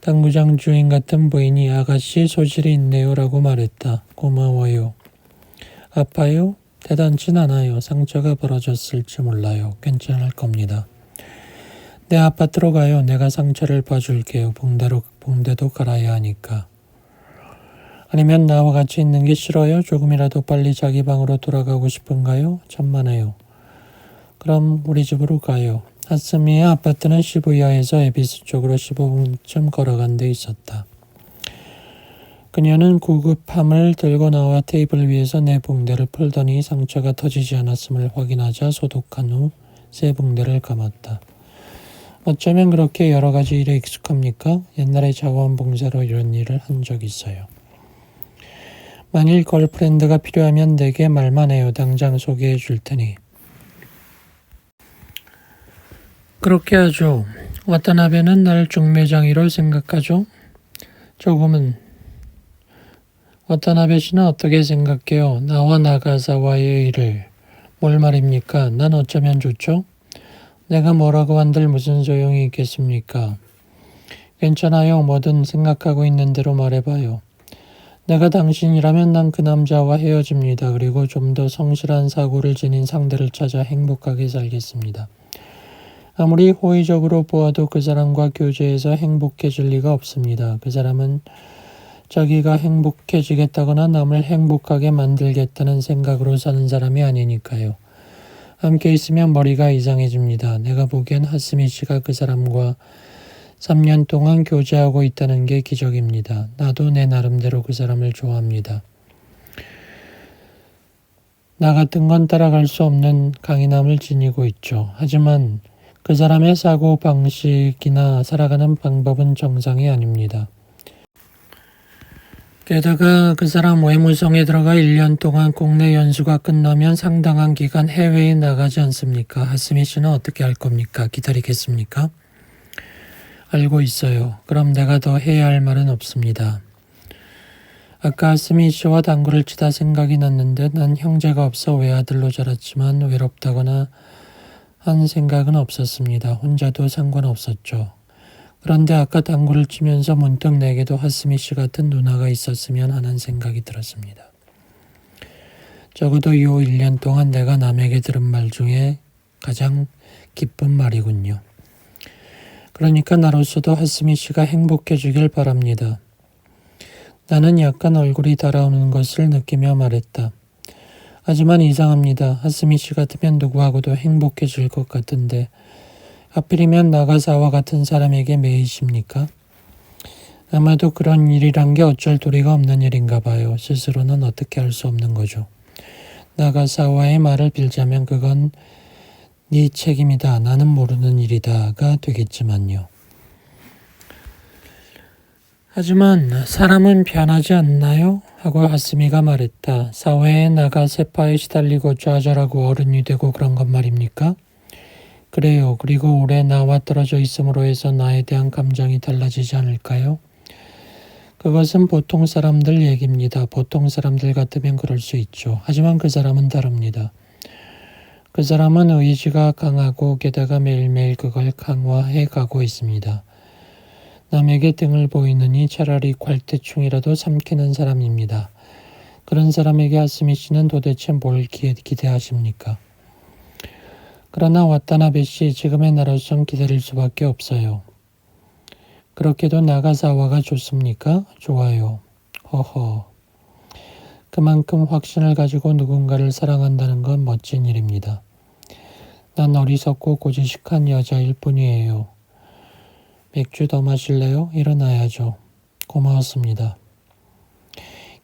당구장 주인 같은 부인이 아가씨 소질이 있네요 라고 말했다. 고마워요. 아파요? 대단진 않아요. 상처가 벌어졌을지 몰라요. 괜찮을 겁니다. 내 아파트로 가요. 내가 상처를 봐줄게요. 붕대도 갈아야 하니까. 아니면 나와 같이 있는 게 싫어요? 조금이라도 빨리 자기 방으로 돌아가고 싶은가요? 천만에요. 그럼 우리 집으로 가요. 하스미의 아파트는 시부야에서 에비스 쪽으로 15분쯤 걸어간 데 있었다. 그녀는 구급함을 들고 나와 테이블 위에서 내 붕대를 풀더니 상처가 터지지 않았음을 확인하자 소독한 후 새 붕대를 감았다. 어쩌면 그렇게 여러 가지 일에 익숙합니까? 옛날에 자원봉사로 이런 일을 한 적 있어요. 만일 걸프렌드가 필요하면 내게 말만 해요. 당장 소개해 줄 테니. 그렇게 하죠. 와타나베는 날 중매장이로 생각하죠? 조금은. 와타나베 씨는 어떻게 생각해요? 나와 나가사와의 일을. 뭘 말입니까? 난 어쩌면 좋죠? 내가 뭐라고 한들 무슨 소용이 있겠습니까? 괜찮아요. 뭐든 생각하고 있는 대로 말해봐요. 내가 당신이라면 난 그 남자와 헤어집니다. 그리고 좀 더 성실한 사고를 지닌 상대를 찾아 행복하게 살겠습니다. 아무리 호의적으로 보아도 그 사람과 교제해서 행복해질 리가 없습니다. 그 사람은 자기가 행복해지겠다거나 남을 행복하게 만들겠다는 생각으로 사는 사람이 아니니까요. 함께 있으면 머리가 이상해집니다. 내가 보기엔 하스미 씨가 그 사람과 3년 동안 교제하고 있다는 게 기적입니다. 나도 내 나름대로 그 사람을 좋아합니다. 나 같은 건 따라갈 수 없는 강인함을 지니고 있죠. 하지만 그 사람의 사고 방식이나 살아가는 방법은 정상이 아닙니다. 게다가 그 사람 외무성에 들어가 1년 동안 국내 연수가 끝나면 상당한 기간 해외에 나가지 않습니까? 하스미 씨는 어떻게 할 겁니까? 기다리겠습니까? 알고 있어요. 그럼 내가 더 해야 할 말은 없습니다. 아까 하스미 씨와 당구를 치다 생각이 났는데 난 형제가 없어 외아들로 자랐지만 외롭다거나 한 생각은 없었습니다. 혼자도 상관없었죠. 그런데 아까 당구를 치면서 문득 내게도 하스미 씨 같은 누나가 있었으면 하는 생각이 들었습니다. 적어도 요 1년 동안 내가 남에게 들은 말 중에 가장 기쁜 말이군요. 그러니까 나로서도 하스미 씨가 행복해지길 바랍니다. 나는 약간 얼굴이 달아오는 것을 느끼며 말했다. 하지만 이상합니다. 하스미 씨 같으면 누구하고도 행복해질 것 같은데 하필이면 나가사와 같은 사람에게 매이십니까? 아마도 그런 일이란 게 어쩔 도리가 없는 일인가 봐요. 스스로는 어떻게 할 수 없는 거죠. 나가사와의 말을 빌자면 그건 네 책임이다. 나는 모르는 일이다가 되겠지만요. 하지만 사람은 변하지 않나요? 하고 하스미가 말했다. 사회에 나가 세파에 시달리고 좌절하고 어른이 되고 그런 것 말입니까? 그래요. 그리고 오래 나와 떨어져 있음으로 해서 나에 대한 감정이 달라지지 않을까요? 그것은 보통 사람들 얘기입니다. 보통 사람들 같으면 그럴 수 있죠. 하지만 그 사람은 다릅니다. 그 사람은 의지가 강하고 게다가 매일매일 그걸 강화해 가고 있습니다. 남에게 등을 보이느니 차라리 괄대충이라도 삼키는 사람입니다. 그런 사람에게 하스미 씨는 도대체 뭘 기대하십니까? 그러나 와타나베 씨, 지금의 나로선 기다릴 수밖에 없어요. 그렇게도 나가사와가 좋습니까? 좋아요. 허허. 그만큼 확신을 가지고 누군가를 사랑한다는 건 멋진 일입니다. 난 어리석고 고지식한 여자일 뿐이에요. 맥주 더 마실래요? 일어나야죠. 고마웠습니다.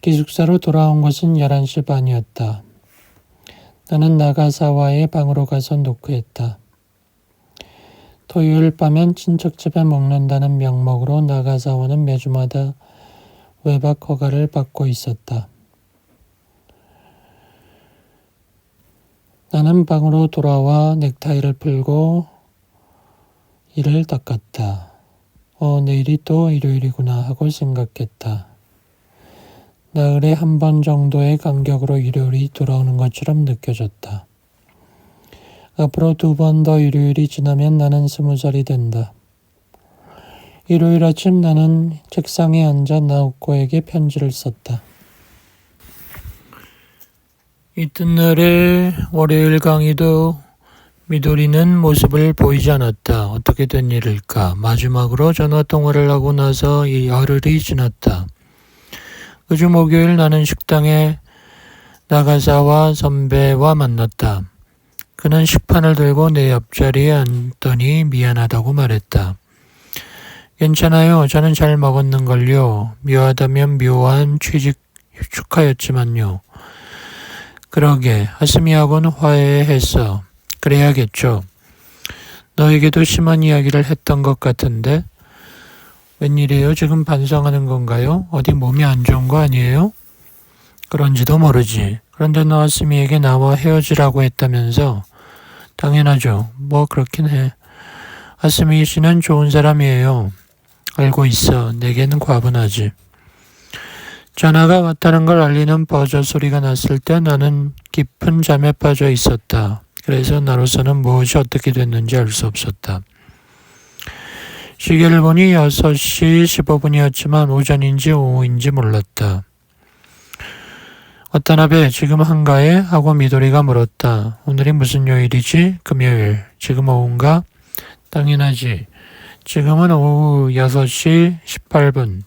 기숙사로 돌아온 것은 11시 반이었다. 나는 나가사와의 방으로 가서 노크했다. 토요일 밤엔 친척집에 먹는다는 명목으로 나가사와는 매주마다 외박 허가를 받고 있었다. 나는 방으로 돌아와 넥타이를 풀고 이를 닦았다. 내일이 또 일요일이구나 하고 생각했다. 나흘에 한 번 정도의 간격으로 일요일이 돌아오는 것처럼 느껴졌다. 앞으로 2번 더 일요일이 지나면 나는 20살이 된다. 일요일 아침 나는 책상에 앉아 나오코에게 편지를 썼다. 이튿날에 월요일 강의도 미도리는 모습을 보이지 않았다. 어떻게 된 일일까? 마지막으로 전화통화를 하고 나서 이 열흘이 지났다. 그주 목요일 나는 식당에 나가사와 선배와 만났다. 그는 식판을 들고 내 옆자리에 앉더니 미안하다고 말했다. 괜찮아요. 저는 잘 먹었는걸요. 묘하다면 묘한 취직 축하였지만요. 그러게 하스미하고는 화해했어. 그래야겠죠. 너에게도 심한 이야기를 했던 것 같은데 웬일이에요? 지금 반성하는 건가요? 어디 몸이 안 좋은 거 아니에요? 그런지도 모르지. 그런데 너 하스미에게 나와 헤어지라고 했다면서? 당연하죠. 뭐 그렇긴 해. 하스미 씨는 좋은 사람이에요. 알고 있어. 내게는 과분하지. 전화가 왔다는 걸 알리는 버저 소리가 났을 때 나는 깊은 잠에 빠져 있었다. 그래서 나로서는 무엇이 어떻게 됐는지 알 수 없었다. 시계를 보니 6시 15분이었지만 오전인지 오후인지 몰랐다. 와타나베 지금 한가해? 하고 미도리가 물었다. 오늘이 무슨 요일이지? 금요일. 지금 오후인가? 당연하지. 지금은 오후 6시 18분.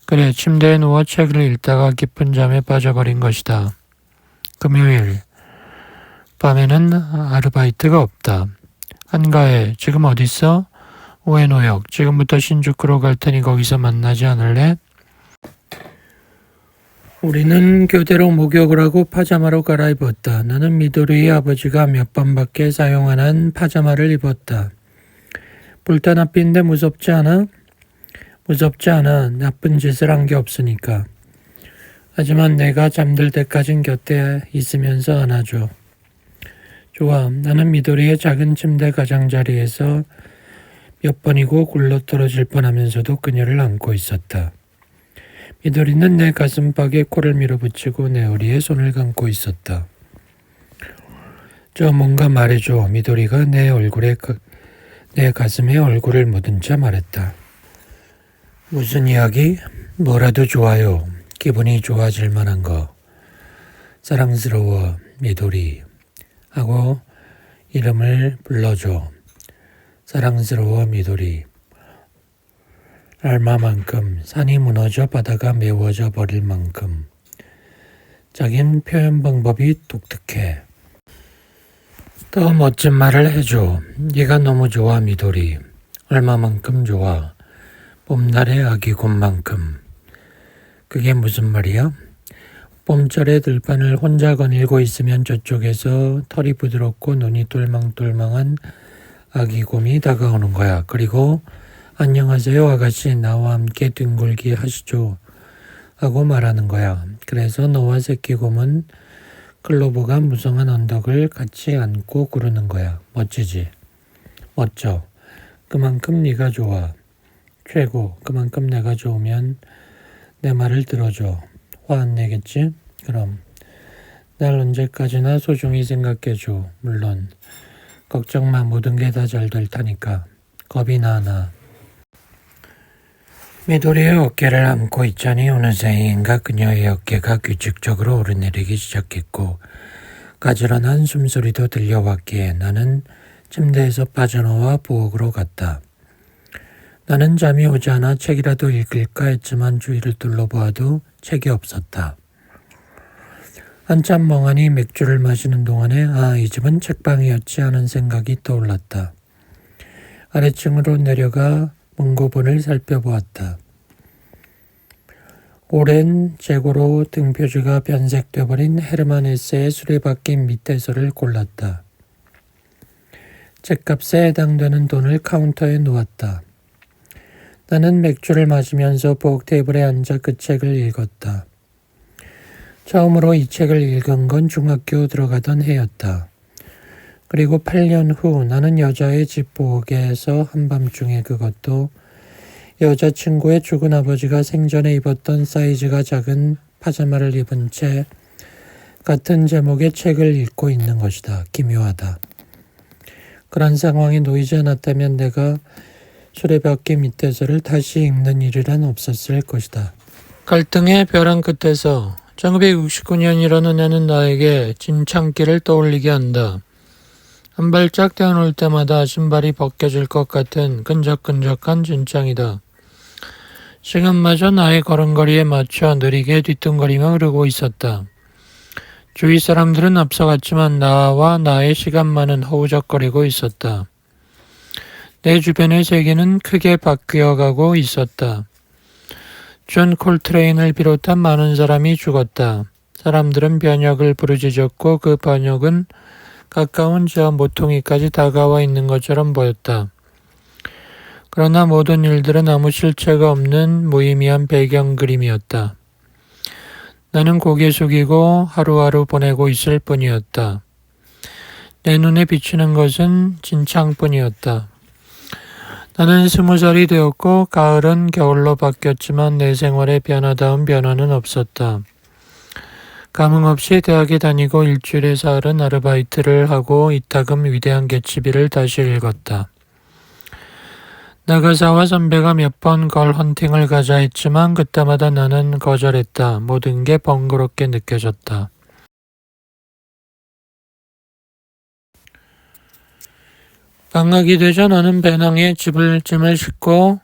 그래, 침대에 누워 책을 읽다가 깊은 잠에 빠져버린 것이다. 금요일. 밤에는 아르바이트가 없다. 한가해. 지금 어딨어? 우에노역. 지금부터 신주쿠로 갈 테니 거기서 만나지 않을래? 우리는 교대로 목욕을 하고 파자마로 갈아입었다. 나는 미도리의 아버지가 몇 번밖에 사용 안 한 파자마를 입었다. 불타나삐인데 무섭지 않아? 무섭지 않아. 나쁜 짓을 한 게 없으니까. 하지만 내가 잠들 때까진 곁에 있으면서 안아줘. 좋아. 나는 미도리의 작은 침대 가장자리에서 몇 번이고 굴러떨어질 뻔하면서도 그녀를 안고 있었다. 미도리는 내 가슴팍에 코를 밀어붙이고 내 허리에 손을 감고 있었다. 저 뭔가 말해줘. 미도리가 내 가슴에 얼굴을 묻은 채 말했다. 무슨 이야기? 뭐라도 좋아요. 기분이 좋아질 만한 거. 사랑스러워 미도리 하고 이름을 불러줘. 사랑스러워 미도리. 얼마만큼 산이 무너져 바다가 메워져 버릴 만큼. 자긴 표현 방법이 독특해. 더 멋진 말을 해줘. 얘가 너무 좋아 미도리. 얼마만큼 좋아. 봄날의 아기곰만큼. 그게 무슨 말이야? 봄철에 들판을 혼자 거닐고 있으면 저쪽에서 털이 부드럽고 눈이 똘망똘망한 아기 곰이 다가오는 거야. 그리고 안녕하세요 아가씨, 나와 함께 뒹굴기 하시죠 하고 말하는 거야. 그래서 너와 새끼 곰은 클로버가 무성한 언덕을 같이 안고 구르는 거야. 멋지지? 멋져. 그만큼 네가 좋아. 최고. 그만큼 내가 좋으면 내 말을 들어줘. 화 안 내겠지? 그럼 날 언제까지나 소중히 생각해줘. 물론 걱정 마. 모든 게 다 잘 될 테니까. 겁이 나. 미도리의 어깨를 안고 있자니 어느 사이인가 그녀의 어깨가 규칙적으로 오르내리기 시작했고 가지런한 숨소리도 들려왔기에 나는 침대에서 빠져나와 부엌으로 갔다. 나는 잠이 오지 않아 책이라도 읽을까 했지만 주위를 둘러보아도 책이 없었다. 한참 멍하니 맥주를 마시는 동안에 이 집은 책방이었지 하는 생각이 떠올랐다. 아래층으로 내려가 문고본을 살펴보았다. 오랜 재고로 등표지가 변색돼버린 헤르만 헤세의 수레바퀴 밑에서를 골랐다. 책값에 해당되는 돈을 카운터에 놓았다. 나는 맥주를 마시면서 부엌 테이블에 앉아 그 책을 읽었다. 처음으로 이 책을 읽은 건 중학교 들어가던 해였다. 그리고 8년 후 나는 여자의 집 부엌에서 한밤중에 그것도 여자친구의 죽은 아버지가 생전에 입었던 사이즈가 작은 파자마를 입은 채 같은 제목의 책을 읽고 있는 것이다. 기묘하다. 그런 상황에 놓이지 않았다면 내가 수레바퀴 밑에서를 다시 읽는 일이란 없었을 것이다. 갈등의 벼랑 끝에서 1969년이라는 해는 나에게 진창길을 떠올리게 한다. 한 발짝 떼어놓을 때마다 신발이 벗겨질 것 같은 끈적끈적한 진창이다. 시간마저 나의 걸음걸이에 맞춰 느리게 뒤뚱거리며 흐르고 있었다. 주위 사람들은 앞서갔지만 나와 나의 시간만은 허우적거리고 있었다. 내 주변의 세계는 크게 바뀌어가고 있었다. 존 콜트레인을 비롯한 많은 사람이 죽었다. 사람들은 변혁을 부르짖었고 그 번역은 가까운 저 모퉁이까지 다가와 있는 것처럼 보였다. 그러나 모든 일들은 아무 실체가 없는 무의미한 배경 그림이었다. 나는 고개 숙이고 하루하루 보내고 있을 뿐이었다. 내 눈에 비치는 것은 진창뿐이었다. 나는 20살이 되었고 가을은 겨울로 바뀌었지만 내 생활에 변화다운 변화는 없었다. 감흥 없이 대학에 다니고 일주일에 사흘은 아르바이트를 하고 이따금 위대한 개츠비를 다시 읽었다. 나가사와 선배가 몇 번 걸 헌팅을 가자 했지만 그때마다 나는 거절했다. 모든 게 번거롭게 느껴졌다. 방학이 되자 나는 배낭에 짐을 싣고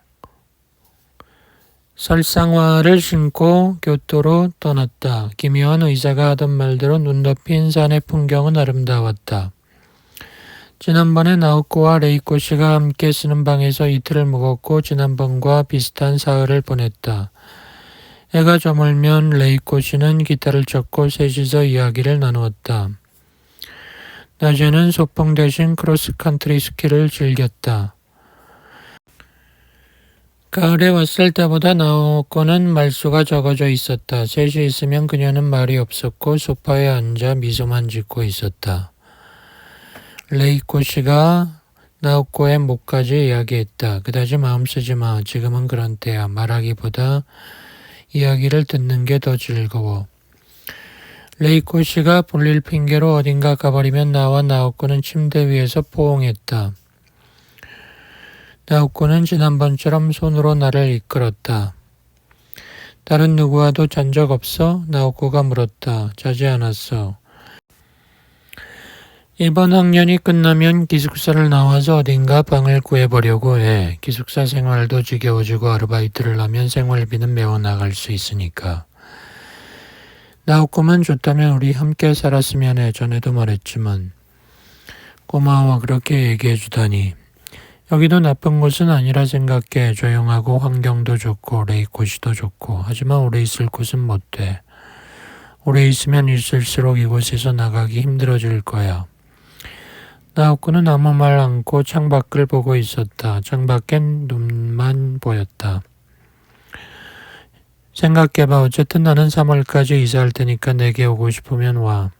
설상화를 신고 교토로 떠났다. 기묘한 의사가 하던 말대로 눈 덮인 산의 풍경은 아름다웠다. 지난번에 나오코와 레이코 씨가 함께 쓰는 방에서 이틀을 묵었고 지난번과 비슷한 사흘을 보냈다. 해가 저물면 레이코 씨는 기타를 쳤고 셋이서 이야기를 나누었다. 낮에는 소풍 대신 크로스컨트리 스키를 즐겼다. 가을에 왔을 때보다 나오코는 말수가 적어져 있었다. 셋이 있으면 그녀는 말이 없었고 소파에 앉아 미소만 짓고 있었다. 레이코 씨가 나오코의 목까지 이야기했다. 그다지 마음 쓰지 마. 지금은 그런 때야. 말하기보다 이야기를 듣는 게 더 즐거워. 레이코 씨가 볼일 핑계로 어딘가 가버리면 나와 나오코는 침대 위에서 포옹했다. 나오코는 지난번처럼 손으로 나를 이끌었다. 다른 누구와도 잔 적 없어? 나오코가 물었다. 자지 않았어. 이번 학년이 끝나면 기숙사를 나와서 어딘가 방을 구해보려고 해. 기숙사 생활도 지겨워지고 아르바이트를 하면 생활비는 메워나갈 수 있으니까. 나오코만 좋다면 우리 함께 살았으면 해. 전에도 말했지만. 고마워. 그렇게 얘기해주다니. 여기도 나쁜 곳은 아니라 생각해. 조용하고 환경도 좋고 레이코시도 좋고. 하지만 오래 있을 곳은 못 돼. 오래 있으면 있을수록 이곳에서 나가기 힘들어질 거야. 나오코는 아무 말 않고 창밖을 보고 있었다. 창밖엔 눈만 보였다. 생각해봐. 어쨌든 나는 3월까지 이사할 테니까 내게 오고 싶으면 와.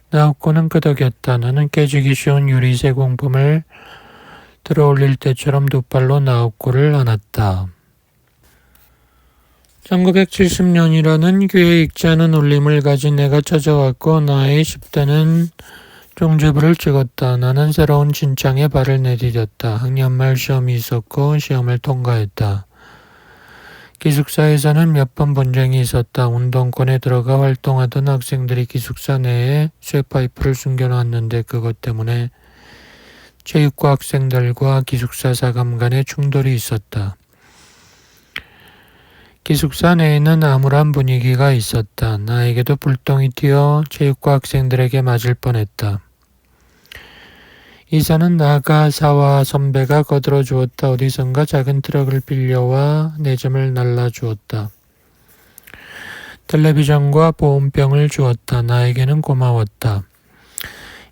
나오코는 끄덕였다. 나는 깨지기 쉬운 유리쇠 공품을 들어올릴 때처럼 두 팔로 나오코를 안았다. 1970년이라는 귀에 익지 않은 울림을 가진 애가 찾아왔고 나의 10대는 종지부를 찍었다. 나는 새로운 진창에 발을 내디뎠다. 학년말 시험이 있었고 시험을 통과했다. 기숙사에서는 몇 번 분쟁이 있었다. 운동권에 들어가 활동하던 학생들이 기숙사 내에 쇠파이프를 숨겨놨는데 그것 때문에 체육과 학생들과 기숙사 사감 간에 충돌이 있었다. 기숙사 내에는 암울한 분위기가 있었다. 나에게도 불똥이 튀어 체육과 학생들에게 맞을 뻔했다. 이사는 나가사와 선배가 거들어 주었다. 어디선가 작은 트럭을 빌려와 내 짐을 날라주었다. 텔레비전과 보온병을 주었다. 나에게는 고마웠다.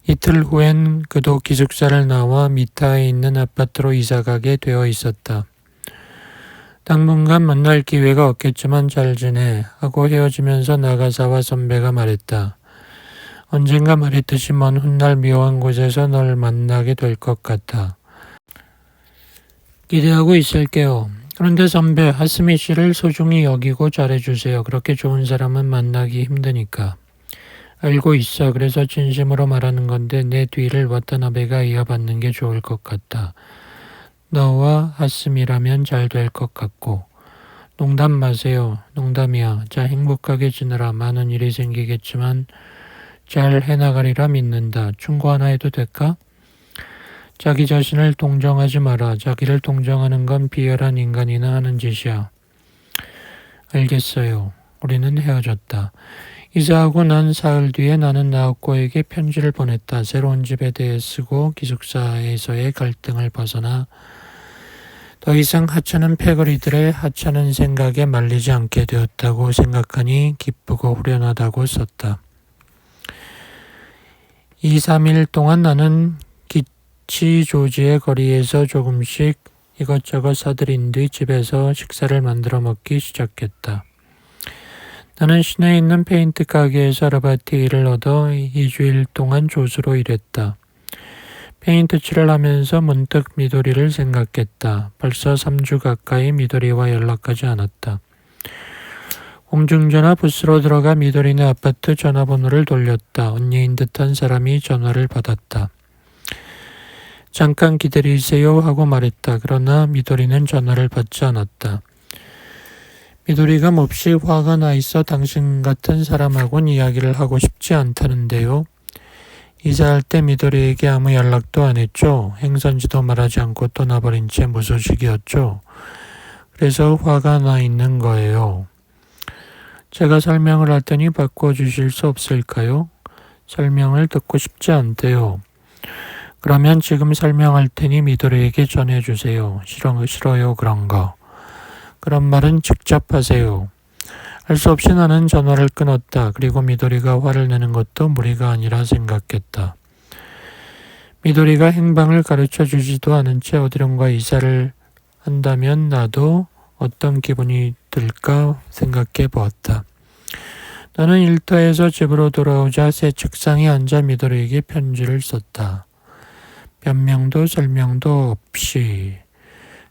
이틀 후엔 그도 기숙사를 나와 미타에 있는 아파트로 이사가게 되어 있었다. 당분간 만날 기회가 없겠지만 잘 지내 하고 헤어지면서 나가사와 선배가 말했다. 언젠가 말했듯이 먼 훗날 묘한 곳에서 널 만나게 될 것 같아. 기대하고 있을게요. 그런데 선배, 하스미 씨를 소중히 여기고 잘해주세요. 그렇게 좋은 사람은 만나기 힘드니까. 알고 있어. 그래서 진심으로 말하는 건데 내 뒤를 와타나베가 이어받는 게 좋을 것 같다. 너와 하스미라면 잘 될 것 같고. 농담 마세요. 농담이야. 자, 행복하게 지내라. 많은 일이 생기겠지만 잘 해나가리라 믿는다. 충고 하나 해도 될까? 자기 자신을 동정하지 마라. 자기를 동정하는 건 비열한 인간이나 하는 짓이야. 알겠어요. 우리는 헤어졌다. 이사하고 난 사흘 뒤에 나는 나오코에게 편지를 보냈다. 새로운 집에 대해 쓰고 기숙사에서의 갈등을 벗어나 더 이상 하찮은 패거리들의 하찮은 생각에 말리지 않게 되었다고 생각하니 기쁘고 후련하다고 썼다. 2, 3일 동안 나는 기치조지의 거리에서 조금씩 이것저것 사들인 뒤 집에서 식사를 만들어 먹기 시작했다. 나는 시내에 있는 페인트 가게에서 아르바이트 일을 얻어 2주일 동안 조수로 일했다. 페인트 칠을 하면서 문득 미도리를 생각했다. 벌써 3주 가까이 미도리와 연락하지 않았다. 공중전화 부스로 들어가 미도리네 아파트 전화번호를 돌렸다. 언니인 듯한 사람이 전화를 받았다. 잠깐 기다리세요 하고 말했다. 그러나 미도리는 전화를 받지 않았다. 미도리가 몹시 화가 나 있어 당신 같은 사람하고는 이야기를 하고 싶지 않다는데요. 이사할 때 미도리에게 아무 연락도 안 했죠. 행선지도 말하지 않고 떠나버린 채 무소식이었죠. 그래서 화가 나 있는 거예요. 제가 설명을 할 테니 바꿔주실 수 없을까요? 설명을 듣고 싶지 않대요. 그러면 지금 설명할 테니 미도리에게 전해주세요. 싫어요 그런 거. 그런 말은 직접 하세요. 할 수 없이 나는 전화를 끊었다. 그리고 미도리가 화를 내는 것도 무리가 아니라 생각했다. 미도리가 행방을 가르쳐 주지도 않은 채 어디론가 이사를 한다면 나도 어떤 기분이 들까 생각해 보았다. 나는 일터에서 집으로 돌아오자 새 책상에 앉아 미도리에게 편지를 썼다. 변명도 설명도 없이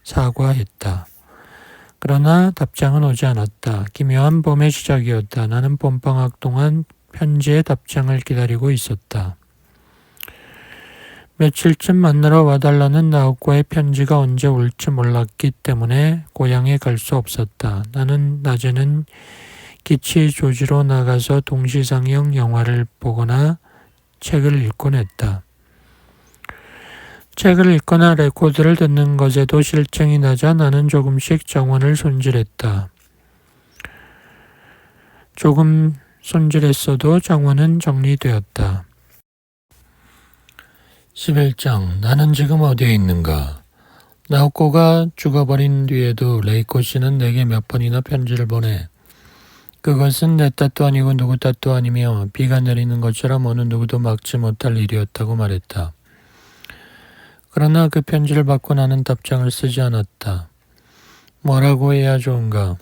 사과했다. 그러나 답장은 오지 않았다. 기묘한 봄의 시작이었다. 나는 봄방학 동안 편지의 답장을 기다리고 있었다. 며칠쯤 만나러 와달라는 나오코의 편지가 언제 올지 몰랐기 때문에 고향에 갈 수 없었다. 나는 낮에는 기치조지로 나가서 동시상영 영화를 보거나 책을 읽곤 했다. 책을 읽거나 레코드를 듣는 것에도 실증이 나자 나는 조금씩 정원을 손질했다. 조금 손질했어도 정원은 정리되었다. 11장 나는 지금 어디에 있는가? 나오코가 죽어버린 뒤에도 레이코 씨는 내게 몇 번이나 편지를 보내. 그것은 내 탓도 아니고 누구 탓도 아니며 비가 내리는 것처럼 어느 누구도 막지 못할 일이었다고 말했다. 그러나 그 편지를 받고 나는 답장을 쓰지 않았다. 뭐라고 해야 좋은가?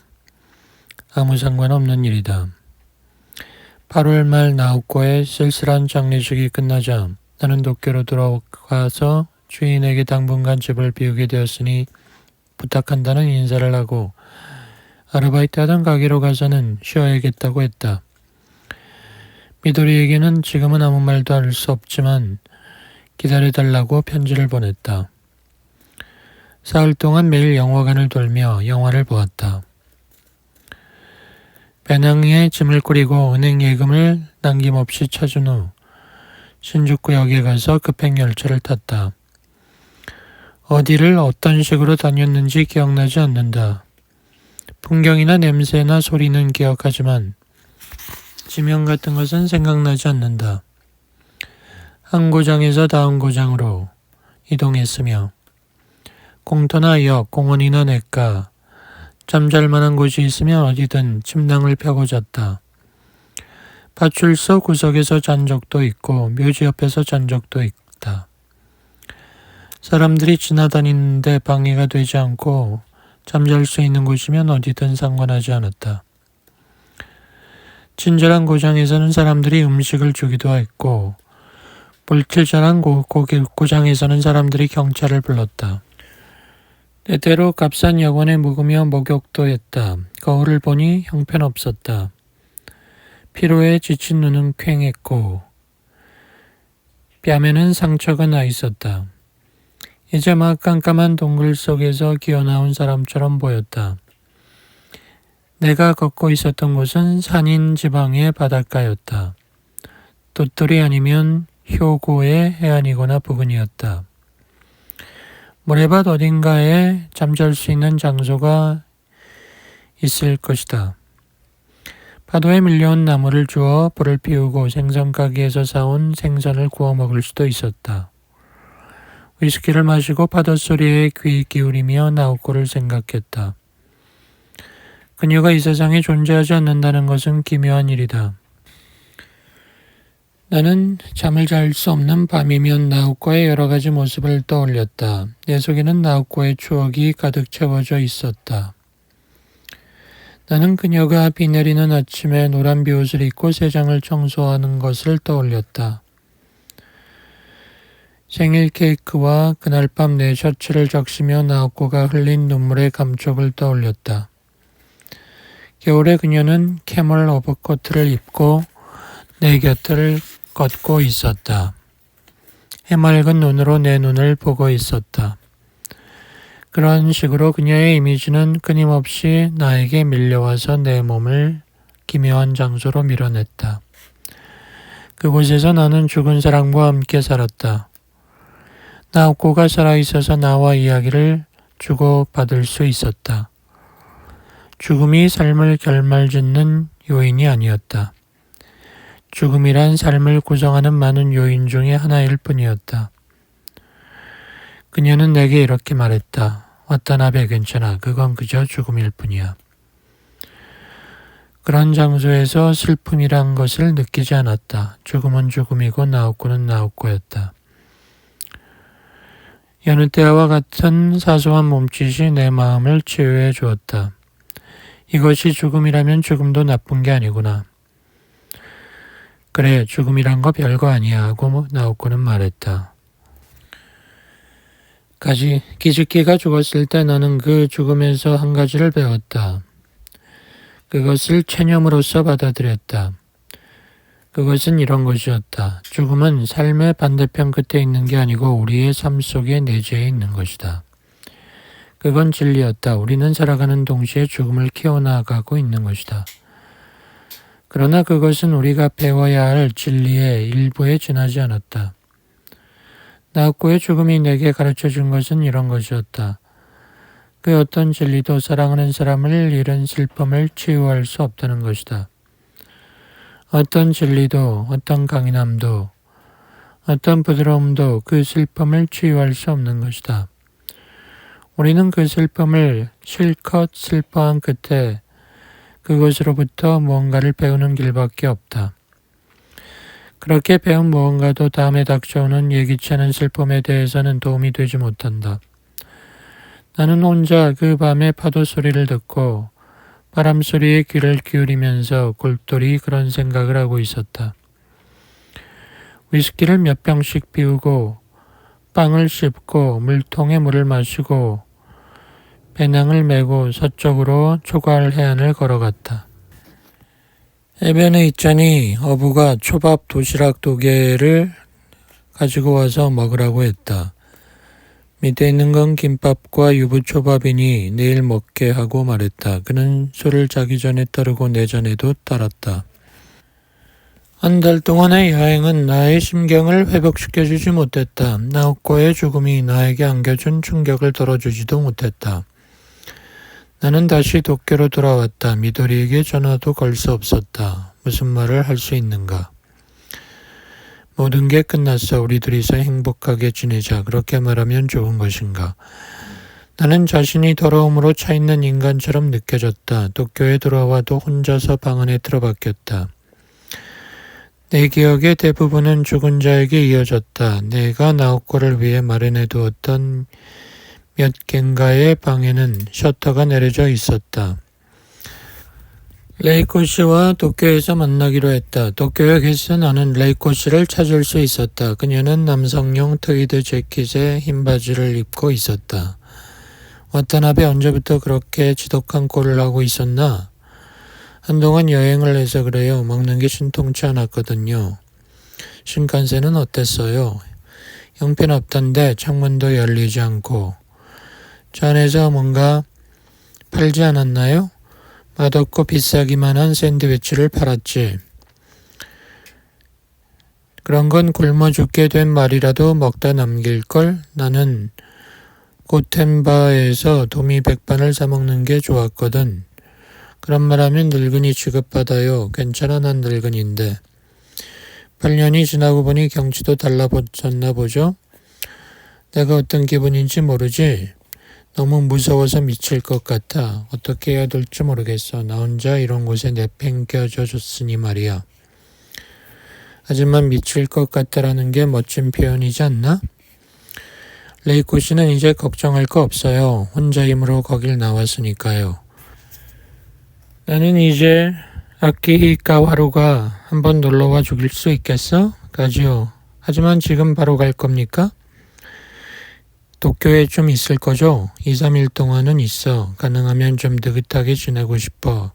아무 상관없는 일이다. 8월 말 나우코의 쓸쓸한 장례식이 끝나자 나는 도쿄로 돌아가서 주인에게 당분간 집을 비우게 되었으니 부탁한다는 인사를 하고 아르바이트하던 가게로 가서는 쉬어야겠다고 했다. 미도리에게는 지금은 아무 말도 할 수 없지만 기다려달라고 편지를 보냈다. 사흘 동안 매일 영화관을 돌며 영화를 보았다. 배낭에 짐을 꾸리고 은행 예금을 남김없이 쳐준 후 신주쿠역에 가서 급행열차를 탔다. 어디를 어떤 식으로 다녔는지 기억나지 않는다. 풍경이나 냄새나 소리는 기억하지만 지명 같은 것은 생각나지 않는다. 한 고장에서 다음 고장으로 이동했으며 공터나 역, 공원이나 냇가, 잠잘 만한 곳이 있으면 어디든 침낭을 펴고 잤다. 파출소 구석에서 잔 적도 있고 묘지 옆에서 잔 적도 있다. 사람들이 지나다니는데 방해가 되지 않고 잠잘 수 있는 곳이면 어디든 상관하지 않았다. 친절한 고장에서는 사람들이 음식을 주기도 했고 불친절한 고장에서는 사람들이 경찰을 불렀다. 때때로 값싼 여관에 묵으며 목욕도 했다. 거울을 보니 형편없었다. 피로에 지친 눈은 퀭했고 뺨에는 상처가 나 있었다. 이제 막 깜깜한 동굴 속에서 기어나온 사람처럼 보였다. 내가 걷고 있었던 곳은 산인 지방의 바닷가였다. 도토리 아니면 효고의 해안이거나 부근이었다. 모래밭 어딘가에 잠잘 수 있는 장소가 있을 것이다. 파도에 밀려온 나무를 주워 불을 피우고 생선 가게에서 사온 생선을 구워 먹을 수도 있었다. 위스키를 마시고 파도 소리에 귀 기울이며 나우코를 생각했다. 그녀가 이 세상에 존재하지 않는다는 것은 기묘한 일이다. 나는 잠을 잘 수 없는 밤이면 나우코의 여러 가지 모습을 떠올렸다. 내 속에는 나우코의 추억이 가득 채워져 있었다. 나는 그녀가 비 내리는 아침에 노란 비옷을 입고 세상을 청소하는 것을 떠올렸다. 생일 케이크와 그날 밤 내 셔츠를 적시며 나우코가 흘린 눈물의 감촉을 떠올렸다. 겨울에 그녀는 캐멀 오버코트를 입고 내 곁을 걷고 있었다. 해맑은 눈으로 내 눈을 보고 있었다. 그런 식으로 그녀의 이미지는 끊임없이 나에게 밀려와서 내 몸을 기묘한 장소로 밀어냈다. 그곳에서 나는 죽은 사람과 함께 살았다. 나우코가 살아있어서 나와 이야기를 주고받을 수 있었다. 죽음이 삶을 결말짓는 요인이 아니었다. 죽음이란 삶을 구성하는 많은 요인 중에 하나일 뿐이었다. 그녀는 내게 이렇게 말했다. 와타나베 괜찮아. 그건 그저 죽음일 뿐이야. 그런 장소에서 슬픔이란 것을 느끼지 않았다. 죽음은 죽음이고 나우코는 나우코였다. 여느 때와 같은 사소한 몸짓이 내 마음을 치유해 주었다. 이것이 죽음이라면 죽음도 나쁜 게 아니구나. 그래, 죽음이란 거 별거 아니야 하고 나우코는 말했다. 기즈키가 죽었을 때 나는 그 죽음에서 한 가지를 배웠다. 그것을 체념으로서 받아들였다. 그것은 이런 것이었다. 죽음은 삶의 반대편 끝에 있는 게 아니고 우리의 삶 속에 내재해 있는 것이다. 그건 진리였다. 우리는 살아가는 동시에 죽음을 키워나가고 있는 것이다. 그러나 그것은 우리가 배워야 할 진리의 일부에 지나지 않았다. 나우코의 죽음이 내게 가르쳐준 것은 이런 것이었다. 그 어떤 진리도 사랑하는 사람을 잃은 슬픔을 치유할 수 없다는 것이다. 어떤 진리도, 어떤 강인함도, 어떤 부드러움도 그 슬픔을 치유할 수 없는 것이다. 우리는 그 슬픔을 실컷 슬퍼한 끝에 그것으로부터 무언가를 배우는 길밖에 없다. 그렇게 배운 무언가도 다음에 닥쳐오는 예기치 않은 슬픔에 대해서는 도움이 되지 못한다. 나는 혼자 그 밤에 파도 소리를 듣고 바람 소리에 귀를 기울이면서 골똘히 그런 생각을 하고 있었다. 위스키를 몇 병씩 비우고 빵을 씹고 물통에 물을 마시고 배낭을 메고 서쪽으로 초가을 해안을 걸어갔다. 해변에 있자니 어부가 초밥 도시락 2개를 가지고 와서 먹으라고 했다. 밑에 있는 건 김밥과 유부초밥이니 내일 먹게 하고 말했다. 그는 술을 자기 전에 따르고 내전에도 따랐다. 한 달 동안의 여행은 나의 심경을 회복시켜주지 못했다. 나오코의 죽음이 나에게 안겨준 충격을 덜어주지도 못했다. 나는 다시 도쿄로 돌아왔다. 미도리에게 전화도 걸 수 없었다. 무슨 말을 할 수 있는가? 모든 게 끝났어. 우리 둘이서 행복하게 지내자. 그렇게 말하면 좋은 것인가? 나는 자신이 더러움으로 차있는 인간처럼 느껴졌다. 도쿄에 돌아와도 혼자서 방 안에 틀어박혔다. 내 기억의 대부분은 죽은 자에게 이어졌다. 내가 나오코를 위해 마련해 두었던 몇 갠가의 방에는 셔터가 내려져 있었다. 레이코 씨와 도쿄에서 만나기로 했다. 도쿄역에서 나는 레이코 씨를 찾을 수 있었다. 그녀는 남성용 트위드 재킷에 흰 바지를 입고 있었다. 와타나베 언제부터 그렇게 지독한 꼴을 하고 있었나? 한동안 여행을 해서 그래요. 먹는 게 신통치 않았거든요. 신칸센은 어땠어요? 형편없던데 창문도 열리지 않고. 저 안에서 뭔가 팔지 않았나요? 맛없고 비싸기만 한 샌드위치를 팔았지. 그런 건 굶어 죽게 된 말이라도 먹다 남길걸? 나는 고텐바에서 도미 백반을 사먹는 게 좋았거든. 그런 말하면 늙은이 취급받아요. 괜찮아, 난 늙은인데. 8년이 지나고 보니 경치도 달라졌나 보죠? 내가 어떤 기분인지 모르지? 너무 무서워서 미칠 것 같아. 어떻게 해야 될지 모르겠어. 나 혼자 이런 곳에 내팽겨져 줬으니 말이야. 하지만 미칠 것 같다라는 게 멋진 표현이지 않나? 레이코 씨는 이제 걱정할 거 없어요. 혼자 힘으로 거길 나왔으니까요. 나는 이제 아키히카와루가 한번 놀러와 죽일 수 있겠어? 가지요. 하지만 지금 바로 갈 겁니까? 도쿄에 좀 있을 거죠? 2, 3일 동안은 있어. 가능하면 좀 느긋하게 지내고 싶어.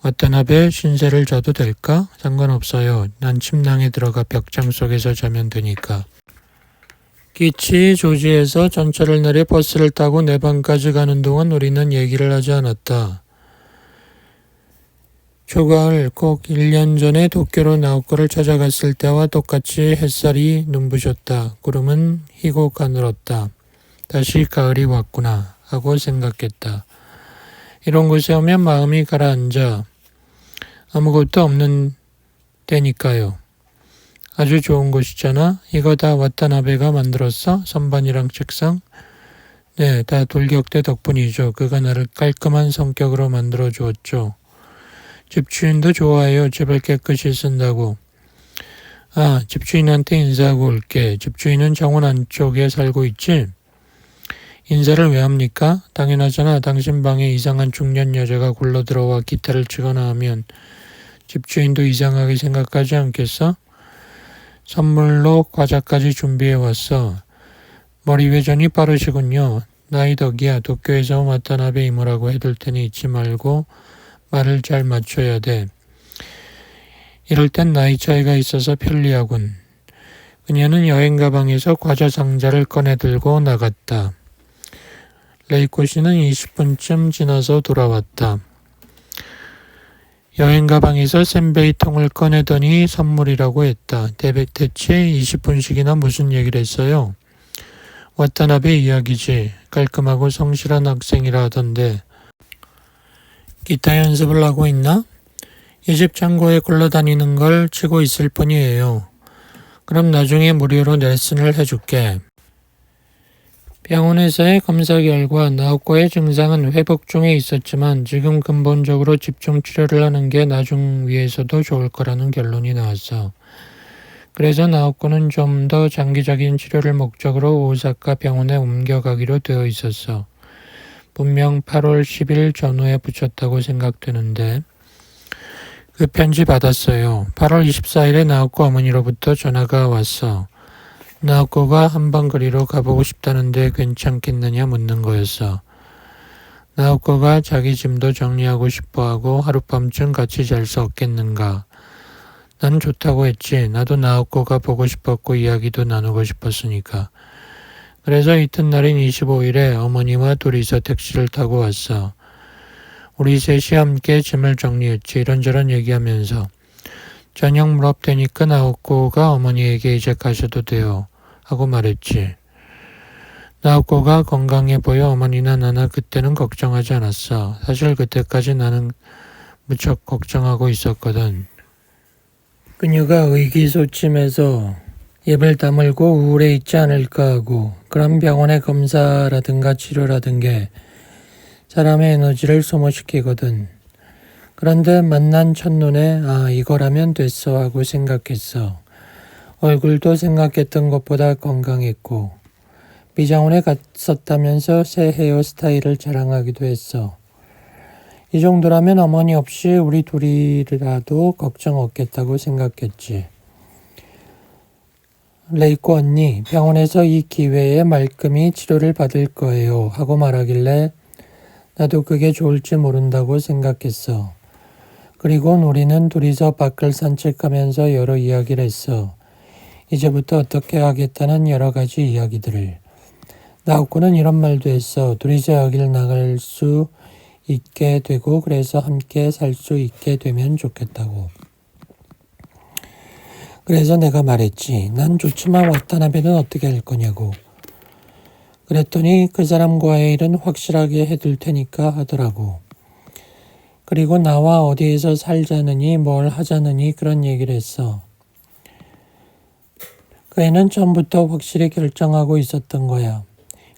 와타나베 신세를 져도 될까? 상관없어요. 난 침낭에 들어가 벽장 속에서 자면 되니까. 기치 조지에서 전철을 내려 버스를 타고 내 방까지 가는 동안 우리는 얘기를 하지 않았다. 초가을 꼭 1년 전에 도쿄로 나오코를 찾아갔을 때와 똑같이 햇살이 눈부셨다. 구름은 희고 가늘었다. 다시 가을이 왔구나 하고 생각했다. 이런 곳에 오면 마음이 가라앉아. 아무것도 없는 데니까요. 아주 좋은 곳이잖아. 이거 다 와타나베가 만들었어? 선반이랑 책상? 네, 다 돌격대 덕분이죠. 그가 나를 깔끔한 성격으로 만들어 주었죠. 집주인도 좋아해요. 집을 깨끗이 쓴다고. 아, 집주인한테 인사하고 올게. 집주인은 정원 안쪽에 살고 있지? 인사를 왜 합니까? 당연하잖아. 당신 방에 이상한 중년 여자가 굴러 들어와 기타를 치거나 하면 집주인도 이상하게 생각하지 않겠어? 선물로 과자까지 준비해 왔어. 머리 회전이 빠르시군요. 나이 덕이야. 도쿄에서 와타나베 이모라고 해둘 테니 잊지 말고 말을 잘 맞춰야 돼. 이럴 땐 나이 차이가 있어서 편리하군. 그녀는 여행 가방에서 과자 상자를 꺼내 들고 나갔다. 레이코 씨는 20분쯤 지나서 돌아왔다. 여행 가방에서 샌베이 통을 꺼내더니 선물이라고 했다. 대체 20분씩이나 무슨 얘기를 했어요? 와타나베 이야기지. 깔끔하고 성실한 학생이라 하던데. 기타 연습을 하고 있나? 이 집 창고에 굴러다니는 걸 치고 있을 뿐이에요. 그럼 나중에 무료로 레슨을 해줄게. 병원에서의 검사 결과 나우코의 증상은 회복 중에 있었지만 지금 근본적으로 집중 치료를 하는 게 나중 위해서도 좋을 거라는 결론이 나왔어. 그래서 나우코는 좀 더 장기적인 치료를 목적으로 오사카 병원에 옮겨가기로 되어 있었어. 분명 8월 10일 전후에 붙였다고 생각되는데 그 편지 받았어요. 8월 24일에 나우코 어머니로부터 전화가 왔어. 나우코가 한번 그리로 가보고 싶다는데 괜찮겠느냐 묻는 거였어. 나우코가 자기 짐도 정리하고 싶어하고 하룻밤쯤 같이 잘 수 없겠는가. 난 좋다고 했지. 나도 나우코가 보고 싶었고 이야기도 나누고 싶었으니까. 그래서 이튿날인 25일에 어머니와 둘이서 택시를 타고 왔어. 우리 셋이 함께 짐을 정리했지. 이런저런 얘기하면서. 저녁 무렵 되니까 나우코가 어머니에게 이제 가셔도 돼요. 하고 말했지. 나우코가 건강해 보여 어머니나 나나 그때는 걱정하지 않았어. 사실 그때까지 나는 무척 걱정하고 있었거든. 그녀가 의기소침해서 입을 다물고 우울해 있지 않을까 하고 그런 병원의 검사라든가 치료라든 게 사람의 에너지를 소모시키거든. 그런데 만난 첫눈에 이거라면 됐어 하고 생각했어. 얼굴도 생각했던 것보다 건강했고 미장원에 갔었다면서 새 헤어스타일을 자랑하기도 했어. 이 정도라면 어머니 없이 우리 둘이라도 걱정 없겠다고 생각했지. 레이코 언니, 병원에서 이 기회에 말끔히 치료를 받을 거예요 하고 말하길래 나도 그게 좋을지 모른다고 생각했어. 그리고 우리는 둘이서 밖을 산책하면서 여러 이야기를 했어. 이제부터 어떻게 하겠다는 여러 가지 이야기들을. 나우코는 이런 말도 했어. 둘이서 여길 나갈 수 있게 되고 그래서 함께 살 수 있게 되면 좋겠다고. 그래서 내가 말했지. 난 좋지만 와타나베는 어떻게 할 거냐고. 그랬더니 그 사람과의 일은 확실하게 해둘 테니까 하더라고. 그리고 나와 어디에서 살자느니 뭘 하자느니 그런 얘기를 했어. 그 애는 처음부터 확실히 결정하고 있었던 거야.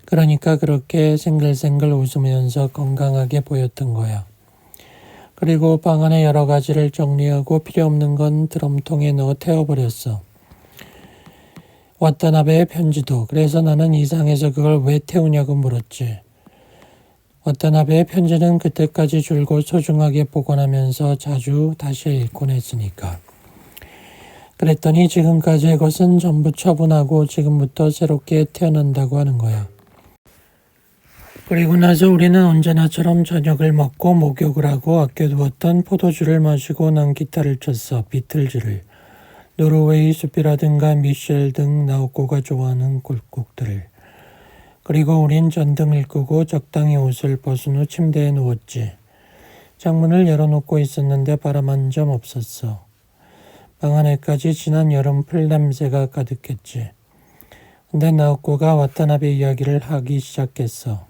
그러니까 그렇게 생글생글 웃으면서 건강하게 보였던 거야. 그리고 방 안에 여러 가지를 정리하고 필요 없는 건 드럼통에 넣어 태워버렸어. 와타나베의 편지도. 그래서 나는 이상해서 그걸 왜 태우냐고 물었지. 와타나베의 편지는 그때까지 줄곧 소중하게 보관하면서 자주 다시 읽곤 했으니까. 그랬더니 지금까지의 것은 전부 처분하고 지금부터 새롭게 태어난다고 하는 거야. 그리고 나서 우리는 언제나처럼 저녁을 먹고 목욕을 하고 아껴두었던 포도주를 마시고 난 기타를 쳤어. 비틀즈를. 노르웨이 숲이라든가 미셸 등 나우코가 좋아하는 곡들을. 그리고 우린 전등을 끄고 적당히 옷을 벗은 후 침대에 누웠지. 창문을 열어놓고 있었는데 바람 한 점 없었어. 방 안에까지 진한 여름 풀 냄새가 가득했지. 근데 나우코가 와타나베 이야기를 하기 시작했어.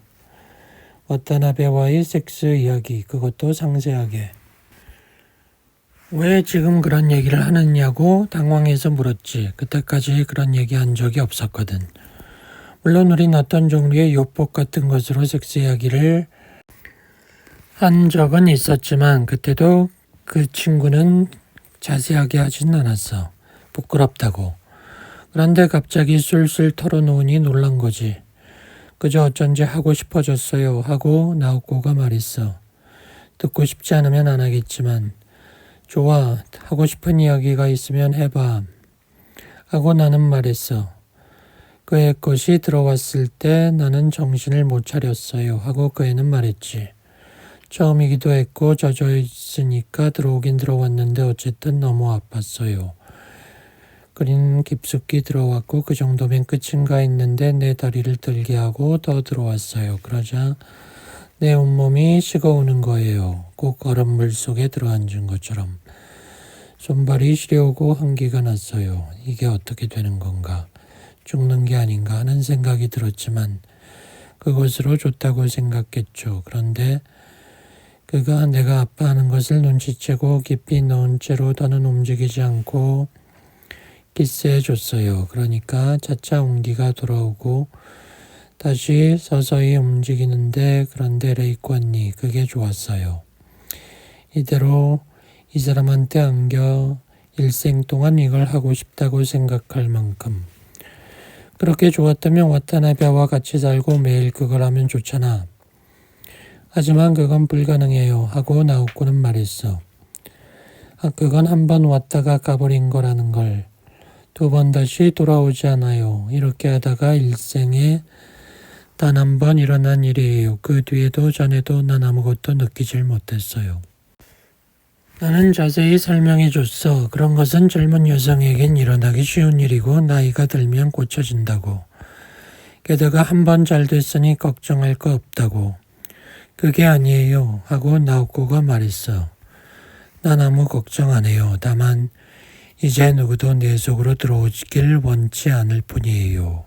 와타나베와의 섹스 이야기, 그것도 상세하게. 왜 지금 그런 얘기를 하느냐고 당황해서 물었지. 그때까지 그런 얘기 한 적이 없었거든. 물론 우린 어떤 종류의 요법 같은 것으로 섹스 이야기를 한 적은 있었지만 그때도 그 친구는 자세하게 하진 않았어. 부끄럽다고. 그런데 갑자기 술술 털어놓으니 놀란 거지. 그저 어쩐지 하고 싶어졌어요 하고 나우코가 말했어. 듣고 싶지 않으면 안 하겠지만 좋아, 하고 싶은 이야기가 있으면 해봐 하고 나는 말했어. 그의 것이 들어왔을 때 나는 정신을 못 차렸어요 하고 그 애는 말했지. 처음이기도 했고 젖어 있으니까 들어오긴 들어왔는데 어쨌든 너무 아팠어요. 그린 깊숙이 들어왔고 그 정도면 끝인가 했는데 내 다리를 들게 하고 더 들어왔어요. 그러자 내 온몸이 식어오는 거예요. 꼭 얼음물 속에 들어앉은 것처럼. 손발이 시려오고 한기가 났어요. 이게 어떻게 되는 건가. 죽는 게 아닌가 하는 생각이 들었지만 그것으로 좋다고 생각했죠. 그런데 그가 내가 아파하는 것을 눈치채고 깊이 넣은 채로 더는 움직이지 않고 키스해 줬어요. 그러니까 차차 온기가 돌아오고 다시 서서히 움직이는데 그런데 레이코 언니 그게 좋았어요. 이대로 이 사람한테 안겨 일생 동안 이걸 하고 싶다고 생각할 만큼 그렇게 좋았다면 와타나베와 같이 살고 매일 그걸 하면 좋잖아. 하지만 그건 불가능해요 하고 나오코는 말했어. 그건 한 번 왔다가 가버린 거라는 걸. 두 번 다시 돌아오지 않아요. 이렇게 하다가 일생에 단 한 번 일어난 일이에요. 그 뒤에도 전에도 난 아무것도 느끼질 못했어요. 나는 자세히 설명해 줬어. 그런 것은 젊은 여성에겐 일어나기 쉬운 일이고 나이가 들면 고쳐진다고. 게다가 한 번 잘 됐으니 걱정할 거 없다고. 그게 아니에요 하고 나오코가 말했어. 난 아무 걱정 안 해요. 다만 이제 누구도 내 속으로 들어오길 원치 않을 뿐이에요.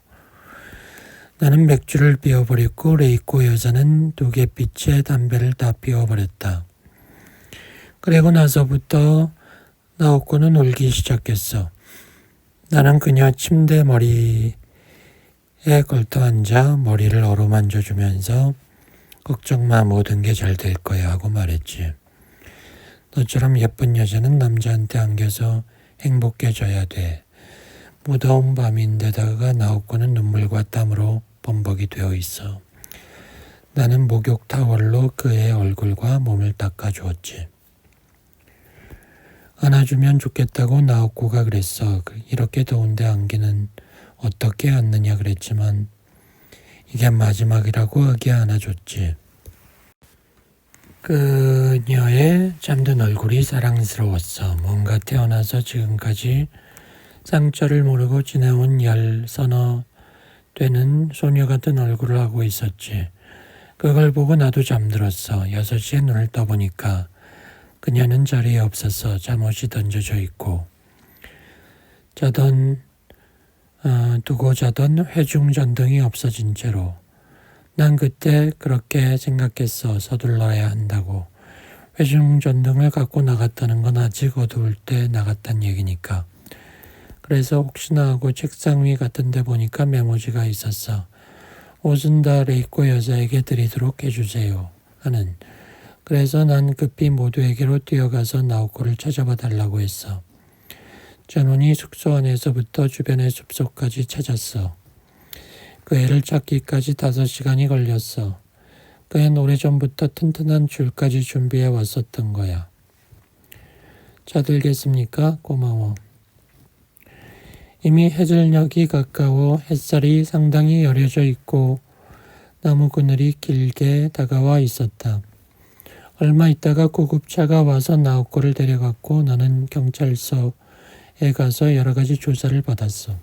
나는 맥주를 피워버렸고 레이코 여자는 두 개 빛의 담배를 다 피워버렸다. 그리고 나서부터 나오코는 울기 시작했어. 나는 그녀 침대 머리에 걸터 앉아 머리를 어루만져주면서 걱정 마 모든 게 잘 될 거야 하고 말했지. 너처럼 예쁜 여자는 남자한테 안겨서 행복해져야 돼. 무더운 밤인데다가 나오코는 눈물과 땀으로 범벅이 되어 있어. 나는 목욕 타월로 그의 얼굴과 몸을 닦아주었지. 안아주면 좋겠다고 나오코가 그랬어. 이렇게 더운데 안기는 어떻게 안느냐 그랬지만 이게 마지막이라고 하게 안아줬지. 그녀의 잠든 얼굴이 사랑스러웠어. 뭔가 태어나서 지금까지 상처를 모르고 지내온 10서너 되는 소녀 같은 얼굴을 하고 있었지. 그걸 보고 나도 잠들었어. 6시에 눈을 떠보니까 그녀는 자리에 없었어. 잠옷이 던져져 있고 두고 자던 회중전등이 없어진 채로. 난 그때 그렇게 생각했어. 서둘러야 한다고. 회중전등을 갖고 나갔다는 건 아직 어두울 때 나갔단 얘기니까. 그래서 혹시나 하고 책상 위 같은 데 보니까 메모지가 있었어. 옷은 다 레이코 여자에게 드리도록 해주세요 하는. 그래서 난 급히 모두에게로 뛰어가서 나오코를 찾아봐 달라고 했어. 전원이 숙소 안에서부터 주변의 숲속까지 찾았어. 그 애를 찾기까지 5시간이 걸렸어. 그 애는 오래전부터 튼튼한 줄까지 준비해 왔었던 거야. 자들겠습니까? 고마워. 이미 해질녘이 가까워 햇살이 상당히 여려져 있고 나무 그늘이 길게 다가와 있었다. 얼마 있다가 구급차가 와서 나오코를 데려갔고 나는 경찰서에 가서 여러 가지 조사를 받았어.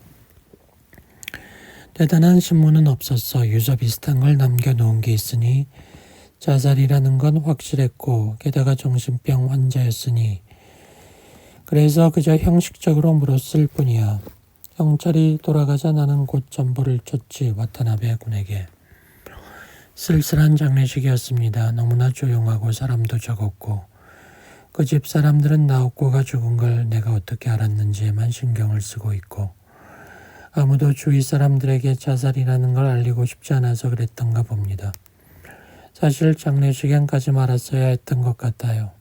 대단한 신문은 없었어. 유서 비슷한 걸 남겨놓은 게 있으니 자살이라는 건 확실했고 게다가 정신병 환자였으니 그래서 그저 형식적으로 물었을 뿐이야. 경찰이 돌아가자 나는 곧 전보를 쳤지. 와타나베 군에게. 쓸쓸한 장례식이었습니다. 너무나 조용하고 사람도 적었고 그 집 사람들은 나오코가 죽은 걸 내가 어떻게 알았는지에만 신경을 쓰고 있고 아무도 주위 사람들에게 자살이라는 걸 알리고 싶지 않아서 그랬던가 봅니다. 사실 장례식엔 가지 말았어야 했던 것 같아요.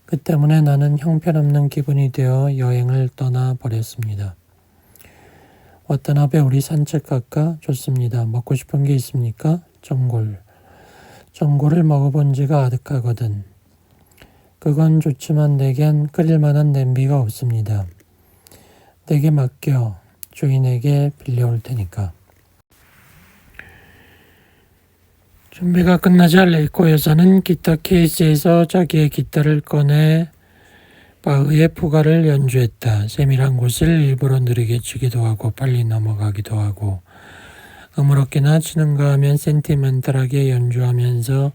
그 때문에 나는 형편없는 기분이 되어 여행을 떠나버렸습니다. 와타나베 우리 산책할까? 좋습니다. 먹고 싶은 게 있습니까? 전골. 전골을 먹어본 지가 아득하거든. 그건 좋지만 내겐 끓일 만한 냄비가 없습니다. 내게 맡겨. 주인에게 빌려올 테니까. 준비가 끝나자 레이코 여사는 기타 케이스에서 자기의 기타를 꺼내 바흐의 포가를 연주했다. 세밀한 곳을 일부러 느리게 치기도 하고 빨리 넘어가기도 하고 아무렇게나 치는가 하면 센티멘탈하게 연주하면서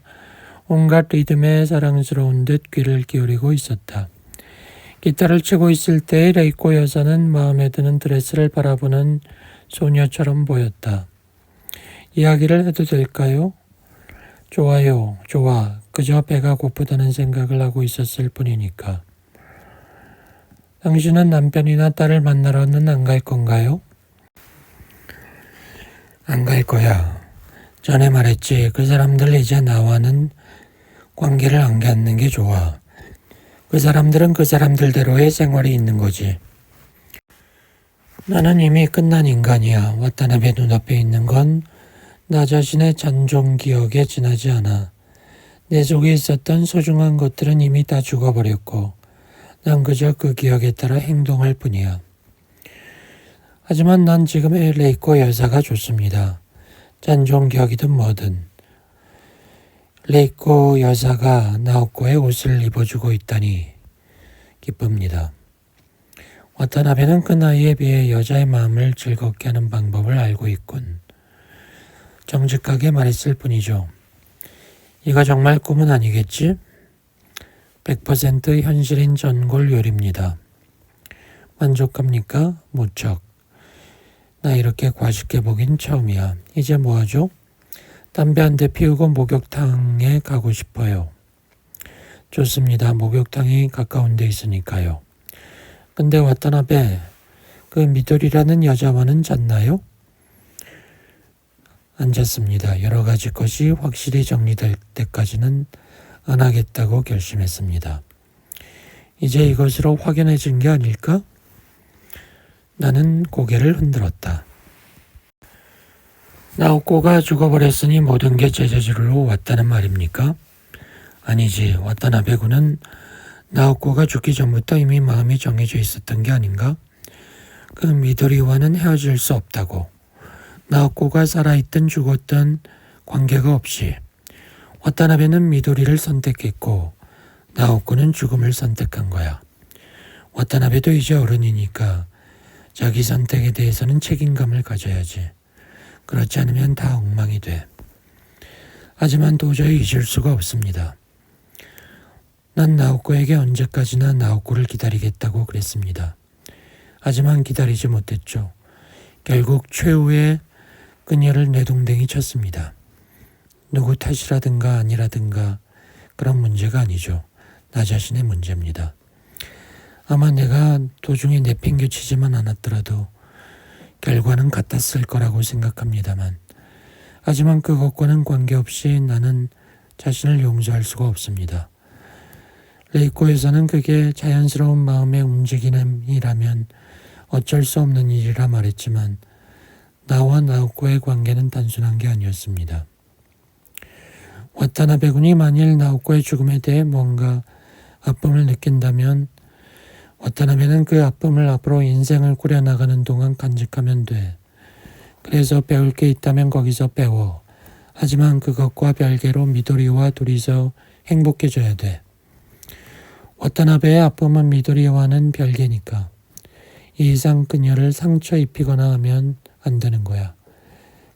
온갖 리듬에 사랑스러운 듯 귀를 기울이고 있었다. 기타를 치고 있을 때 레이코 여사는 마음에 드는 드레스를 바라보는 소녀처럼 보였다. 이야기를 해도 될까요? 좋아요. 좋아. 그저 배가 고프다는 생각을 하고 있었을 뿐이니까. 당신은 남편이나 딸을 만나러는 안 갈 건가요? 안 갈 거야. 전에 말했지. 그 사람들 이제 나와는 관계를 안 갖는 게 좋아. 그 사람들은 그 사람들대로의 생활이 있는 거지. 나는 이미 끝난 인간이야. 와타나베 눈앞에 있는 건 나 자신의 잔존 기억에 지나지 않아. 내 속에 있었던 소중한 것들은 이미 다 죽어버렸고 난 그저 그 기억에 따라 행동할 뿐이야. 하지만 난 지금의 레이코 여사가 좋습니다. 잔존 기억이든 뭐든. 레이코 여사가 나오코의 옷을 입어주고 있다니 기쁩니다. 와타나베는 그 나이에 비해 여자의 마음을 즐겁게 하는 방법을 알고 있군. 정직하게 말했을 뿐이죠. 이거 정말 꿈은 아니겠지? 100% 현실인 전골 요리입니다. 만족합니까? 무척. 나 이렇게 과식해 보긴 처음이야. 이제 뭐하죠? 담배 한 대 피우고 목욕탕에 가고 싶어요. 좋습니다. 목욕탕이 가까운 데 있으니까요. 근데 와타나베, 그 미도리라는 여자와는 잤나요? 안 잤습니다. 여러 가지 것이 확실히 정리될 때까지는 안 하겠다고 결심했습니다. 이제 이것으로 확연해진 게 아닐까? 나는 고개를 흔들었다. 나오코가 죽어버렸으니 모든 게 제자리로 왔다는 말입니까? 아니지. 와타나베군은 나오코가 죽기 전부터 이미 마음이 정해져 있었던 게 아닌가? 그 미도리와는 헤어질 수 없다고. 나오코가 살아있든 죽었든 관계가 없이 와타나베는 미도리를 선택했고 나오코는 죽음을 선택한 거야. 와타나베도 이제 어른이니까 자기 선택에 대해서는 책임감을 가져야지. 그렇지 않으면 다 엉망이 돼. 하지만 도저히 잊을 수가 없습니다. 난 나오코에게 언제까지나 나오코를 기다리겠다고 그랬습니다. 하지만 기다리지 못했죠. 결국 최후의 그녀를 내동댕이 쳤습니다. 누구 탓이라든가 아니라든가 그런 문제가 아니죠. 나 자신의 문제입니다. 아마 내가 도중에 내팽개치지만 않았더라도 결과는 같았을 거라고 생각합니다만 하지만 그것과는 관계없이 나는 자신을 용서할 수가 없습니다. 레이코에서는 그게 자연스러운 마음의 움직임이라면 어쩔 수 없는 일이라 말했지만 나와 나오코의 관계는 단순한 게 아니었습니다. 와타나베군이 만일 나오코의 죽음에 대해 뭔가 아픔을 느낀다면 와타나베는 그 아픔을 앞으로 인생을 꾸려나가는 동안 간직하면 돼. 그래서 배울 게 있다면 거기서 배워. 하지만 그것과 별개로 미도리와 둘이서 행복해져야 돼. 와타나베의 아픔은 미도리와는 별개니까. 이 이상 그녀를 상처 입히거나 하면 안 되는 거야.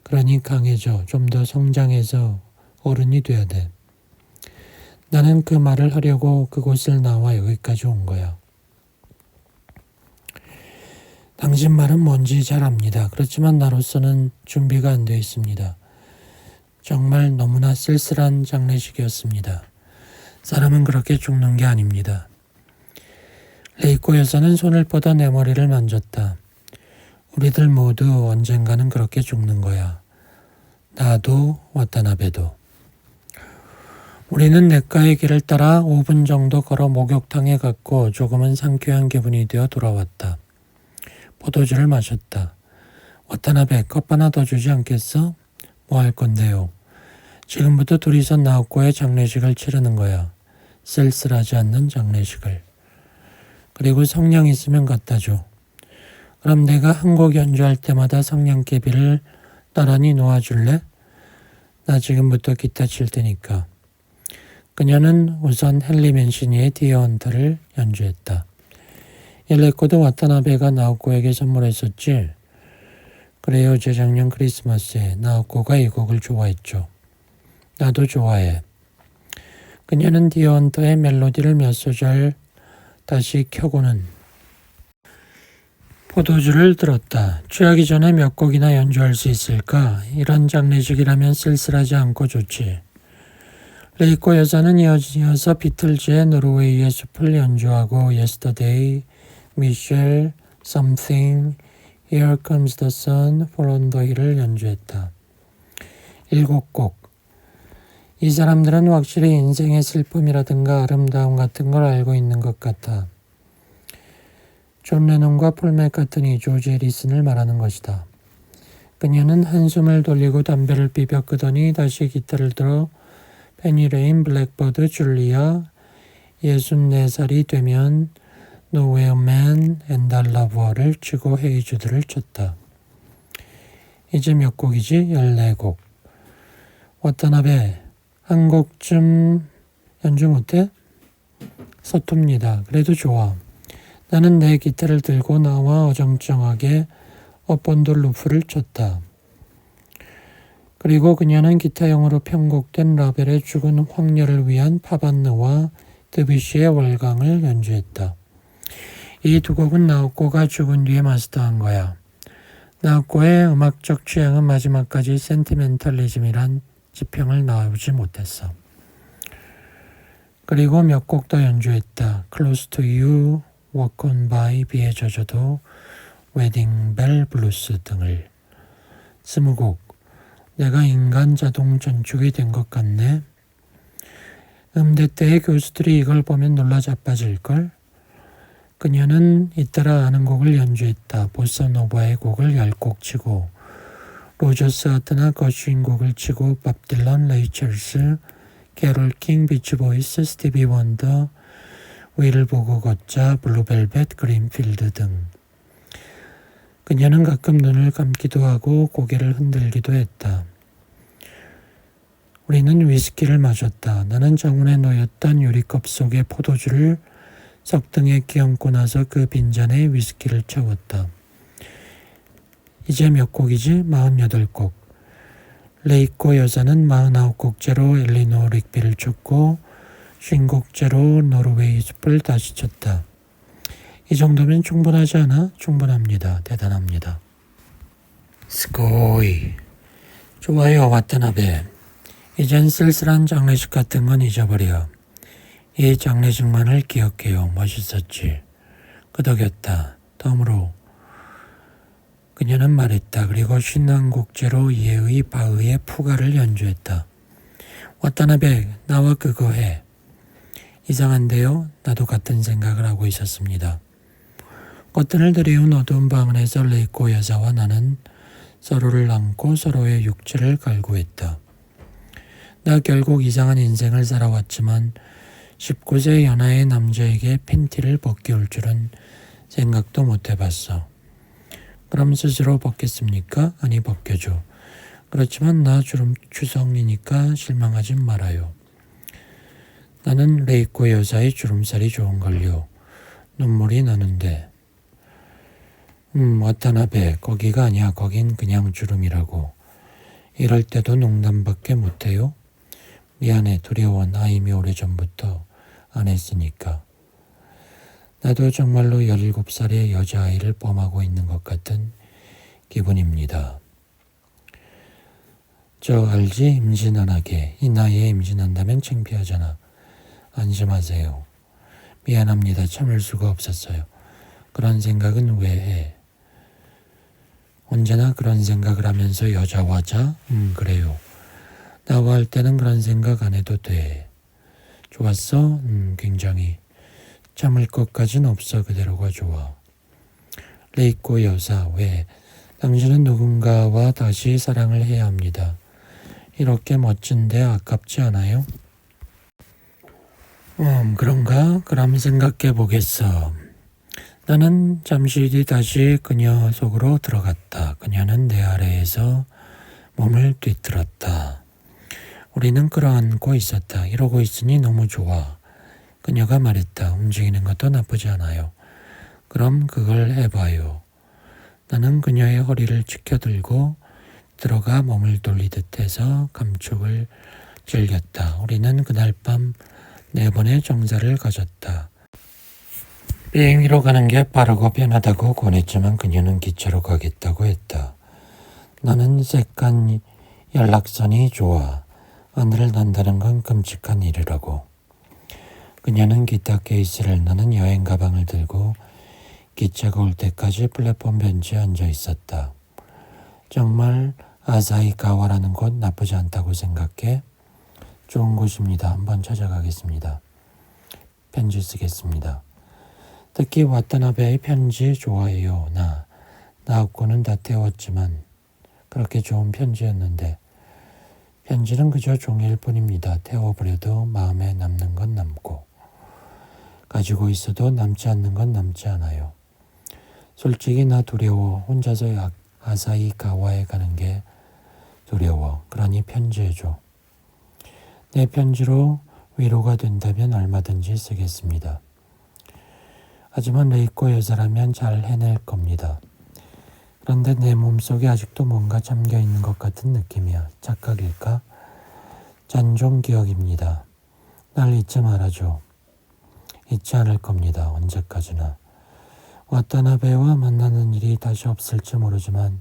그러니 강해져. 좀 더 성장해서 어른이 돼야 돼. 나는 그 말을 하려고 그곳을 나와 여기까지 온 거야. 당신 말은 뭔지 잘 압니다. 그렇지만 나로서는 준비가 안 되어 있습니다. 정말 너무나 쓸쓸한 장례식이었습니다. 사람은 그렇게 죽는 게 아닙니다. 레이코 여사는 손을 뻗어 내 머리를 만졌다. 우리들 모두 언젠가는 그렇게 죽는 거야. 나도 와타나베도. 우리는 냇가의 길을 따라 5분 정도 걸어 목욕탕에 갔고 조금은 상쾌한 기분이 되어 돌아왔다. 포도주를 마셨다. 와타나베, 컵 하나 더 주지 않겠어? 뭐 할 건데요? 지금부터 둘이서 나오코의 장례식을 치르는 거야. 쓸쓸하지 않는 장례식을. 그리고 성냥 있으면 갖다 줘. 그럼 내가 한 곡 연주할 때마다 성냥개비를 나란히 놓아줄래? 나 지금부터 기타 칠 테니까. 그녀는 우선 헨리 맨시니의 디어 헌터를 연주했다. 이 레코드 와타나베가 나오코에게 선물했었지? 그래요. 재작년 크리스마스에 나오코가 이 곡을 좋아했죠. 나도 좋아해. 그녀는 디어 헌터의 멜로디를 몇 소절 다시 켜고는 포도주를 들었다. 취하기 전에 몇 곡이나 연주할 수 있을까? 이런 장례식이라면 쓸쓸하지 않고 좋지. 레이코 여자는 이어서 비틀즈의 노르웨이의 숲을 연주하고 Yesterday, Michelle, Something, Here Comes the Sun, For on the Hill을 연주했다. 7곡. 이 사람들은 확실히 인생의 슬픔이라든가 아름다움 같은 걸 알고 있는 것 같아. 존 레논과 폴 맥카트니, 조지 해리슨을 말하는 것이다. 그녀는 한숨을 돌리고 담배를 피벼 끄더니 다시 기타를 들어 페니 레인, 블랙버드, 줄리아, 64살이 되면 Nowhere Man and I Love Her를 치고 헤이주드를 쳤다. 이제 몇 곡이지? 14곡. 와타나베, 한 곡쯤 연주 못해? 서툽니다. 그래도 좋아. 나는 내 기타를 들고 나와 어정쩡하게 업본드 루프를 쳤다. 그리고 그녀는 기타형으로 편곡된 라벨의 죽은 황녀를 위한 파반느와 드뷔시의 월광을 연주했다. 이 두 곡은 나우코가 죽은 뒤에 마스터한 거야. 나우코의 음악적 취향은 마지막까지 센티멘탈리즘이란 지평을 나오지 못했어. 그리고 몇 곡 더 연주했다. Close to You, Walk on by, 비에 젖어도, 웨딩 벨 블루스 등을. 20곡. 내가 인간 자동 전축이 된 것 같네. 음대 때의 교수들이 이걸 보면 놀라 자빠질걸. 그녀는 잇따라 아는 곡을 연주했다. 보사노바의 곡을 10곡 치고, 로저스 하트나 거슈인 곡을 치고, 밥 딜런, 레이 찰스, 캐롤 킹, 비치보이스, 스티비 원더, 위를 보고 걷자, 블루벨벳, 그린필드 등. 그녀는 가끔 눈을 감기도 하고 고개를 흔들기도 했다. 우리는 위스키를 마셨다. 나는 정원에 놓였던 유리컵 속에 포도주를 석등에 끼얹고 나서 그 빈잔에 위스키를 채웠다. 이제 몇 곡이지? 48곡. 레이코 여사는 49곡째로 엘리노 릭비를 쳤고 50곡째로 노르웨이 숲을 다시 쳤다. 이 정도면 충분하지 않아? 충분합니다. 대단합니다. 스고이. 좋아요, 와타나베. 이젠 쓸쓸한 장례식 같은 건 잊어버려. 이 장례식만을 기억해요. 멋있었지. 끄덕였다. 덤으로. 그녀는 말했다. 그리고 51곡째로 예의 바의의 푸가를 연주했다. 와타나베, 나와 그거 해. 이상한데요? 나도 같은 생각을 하고 있었습니다. 커튼을 들이운 어두운 방 안에서 레이코 여사와 나는 서로를 안고 서로의 육체를 갈구했다. 나 결국 이상한 인생을 살아왔지만 19세 연하의 남자에게 팬티를 벗겨올 줄은 생각도 못 해봤어. 그럼 스스로 벗겠습니까? 아니, 벗겨줘. 그렇지만 나 주성이니까 실망하지 말아요. 나는 레이코 여자의 주름살이 좋은걸요. 눈물이 나는데. 와타나베, 거기가 아니야. 거긴 그냥 주름이라고. 이럴 때도 농담밖에 못해요? 미안해. 두려워. 나 이미 오래전부터 안 했으니까. 나도 정말로 17살의 여자아이를 범하고 있는 것 같은 기분입니다. 저 알지? 임신 안 하게. 이 나이에 임신한다면 창피하잖아. 안심하세요. 미안합니다. 참을 수가 없었어요. 그런 생각은 왜 해? 언제나 그런 생각을 하면서 여자와 자? 그래요. 나와 할 때는 그런 생각 안 해도 돼. 좋았어? 굉장히. 참을 것까진 없어. 그대로가 좋아. 레이코 여사, 왜? 당신은 누군가와 다시 사랑을 해야 합니다. 이렇게 멋진데 아깝지 않아요? 그런가? 그럼 생각해 보겠어. 나는 잠시 뒤 다시 그녀 속으로 들어갔다. 그녀는 내 아래에서 몸을 뒤틀었다. 우리는 끌어안고 있었다. 이러고 있으니 너무 좋아. 그녀가 말했다. 움직이는 것도 나쁘지 않아요. 그럼 그걸 해봐요. 나는 그녀의 허리를 치켜들고 들어가 몸을 돌리듯 해서 감촉을 즐겼다. 우리는 그날 밤 4번의 정사를 가졌다. 비행기로 가는 게 빠르고 편하다고 권했지만 그녀는 기차로 가겠다고 했다. 나는 새깐 연락선이 좋아. 하늘을 난다는 건 끔찍한 일이라고. 그녀는 기타 케이스를, 나는 여행 가방을 들고 기차가 올 때까지 플랫폼 벤치에 앉아 있었다. 정말 아사히가와라는 곳 나쁘지 않다고 생각해? 좋은 곳입니다. 한번 찾아가겠습니다. 편지 쓰겠습니다. 특히 와타나베의 편지 좋아해요. 나하고는 다 태웠지만 그렇게 좋은 편지였는데 편지는 그저 종이일 뿐입니다. 태워버려도 마음에 남는 건 남고 가지고 있어도 남지 않는 건 남지 않아요. 솔직히 나 두려워. 혼자서 아사히가와에 가는 게 두려워. 그러니 편지해줘. 내 편지로 위로가 된다면 얼마든지 쓰겠습니다. 하지만 레이코 여자라면 잘 해낼 겁니다. 그런데 내 몸속에 아직도 뭔가 잠겨있는 것 같은 느낌이야. 착각일까? 잔종 기억입니다. 날 잊지 말아줘. 잊지 않을 겁니다. 언제까지나. 와타나베와 만나는 일이 다시 없을지 모르지만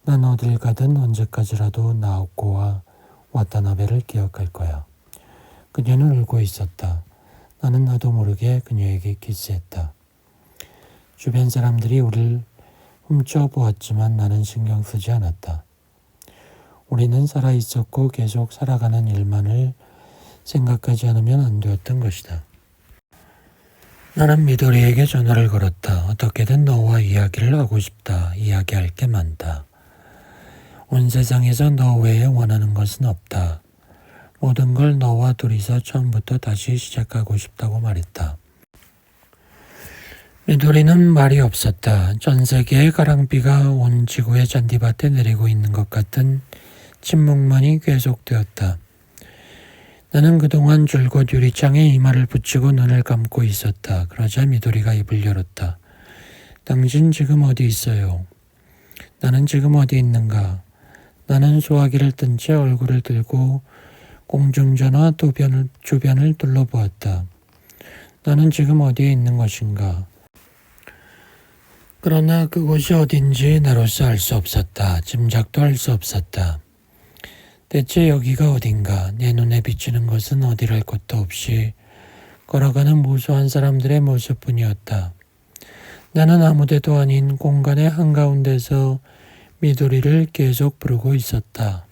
난 어딜 가든 언제까지라도 나오코와 와타나베를 기억할 거야. 그녀는 울고 있었다. 나는 나도 모르게 그녀에게 키스했다. 주변 사람들이 우리를 훔쳐보았지만 나는 신경 쓰지 않았다. 우리는 살아있었고 계속 살아가는 일만을 생각하지 않으면 안 되었던 것이다. 나는 미도리에게 전화를 걸었다. 어떻게든 너와 이야기를 하고 싶다. 이야기할 게 많다. 온 세상에서 너 외에 원하는 것은 없다. 모든 걸 너와 둘이서 처음부터 다시 시작하고 싶다고 말했다. 미도리는 말이 없었다. 전 세계의 가랑비가 온 지구의 잔디밭에 내리고 있는 것 같은 침묵만이 계속되었다. 나는 그동안 줄곧 유리창에 이마를 붙이고 눈을 감고 있었다. 그러자 미도리가 입을 열었다. 당신 지금 어디 있어요? 나는 지금 어디 있는가? 나는 소화기를 뜬 채 얼굴을 들고 공중전화 주변을 둘러보았다. 나는 지금 어디에 있는 것인가? 그러나 그곳이 어딘지 나로서 알 수 없었다. 짐작도 할 수 없었다. 대체 여기가 어딘가? 내 눈에 비치는 것은 어디랄 것도 없이 걸어가는 무수한 사람들의 모습뿐이었다. 나는 아무데도 아닌 공간의 한가운데서 미도리를 계속 부르고 있었다.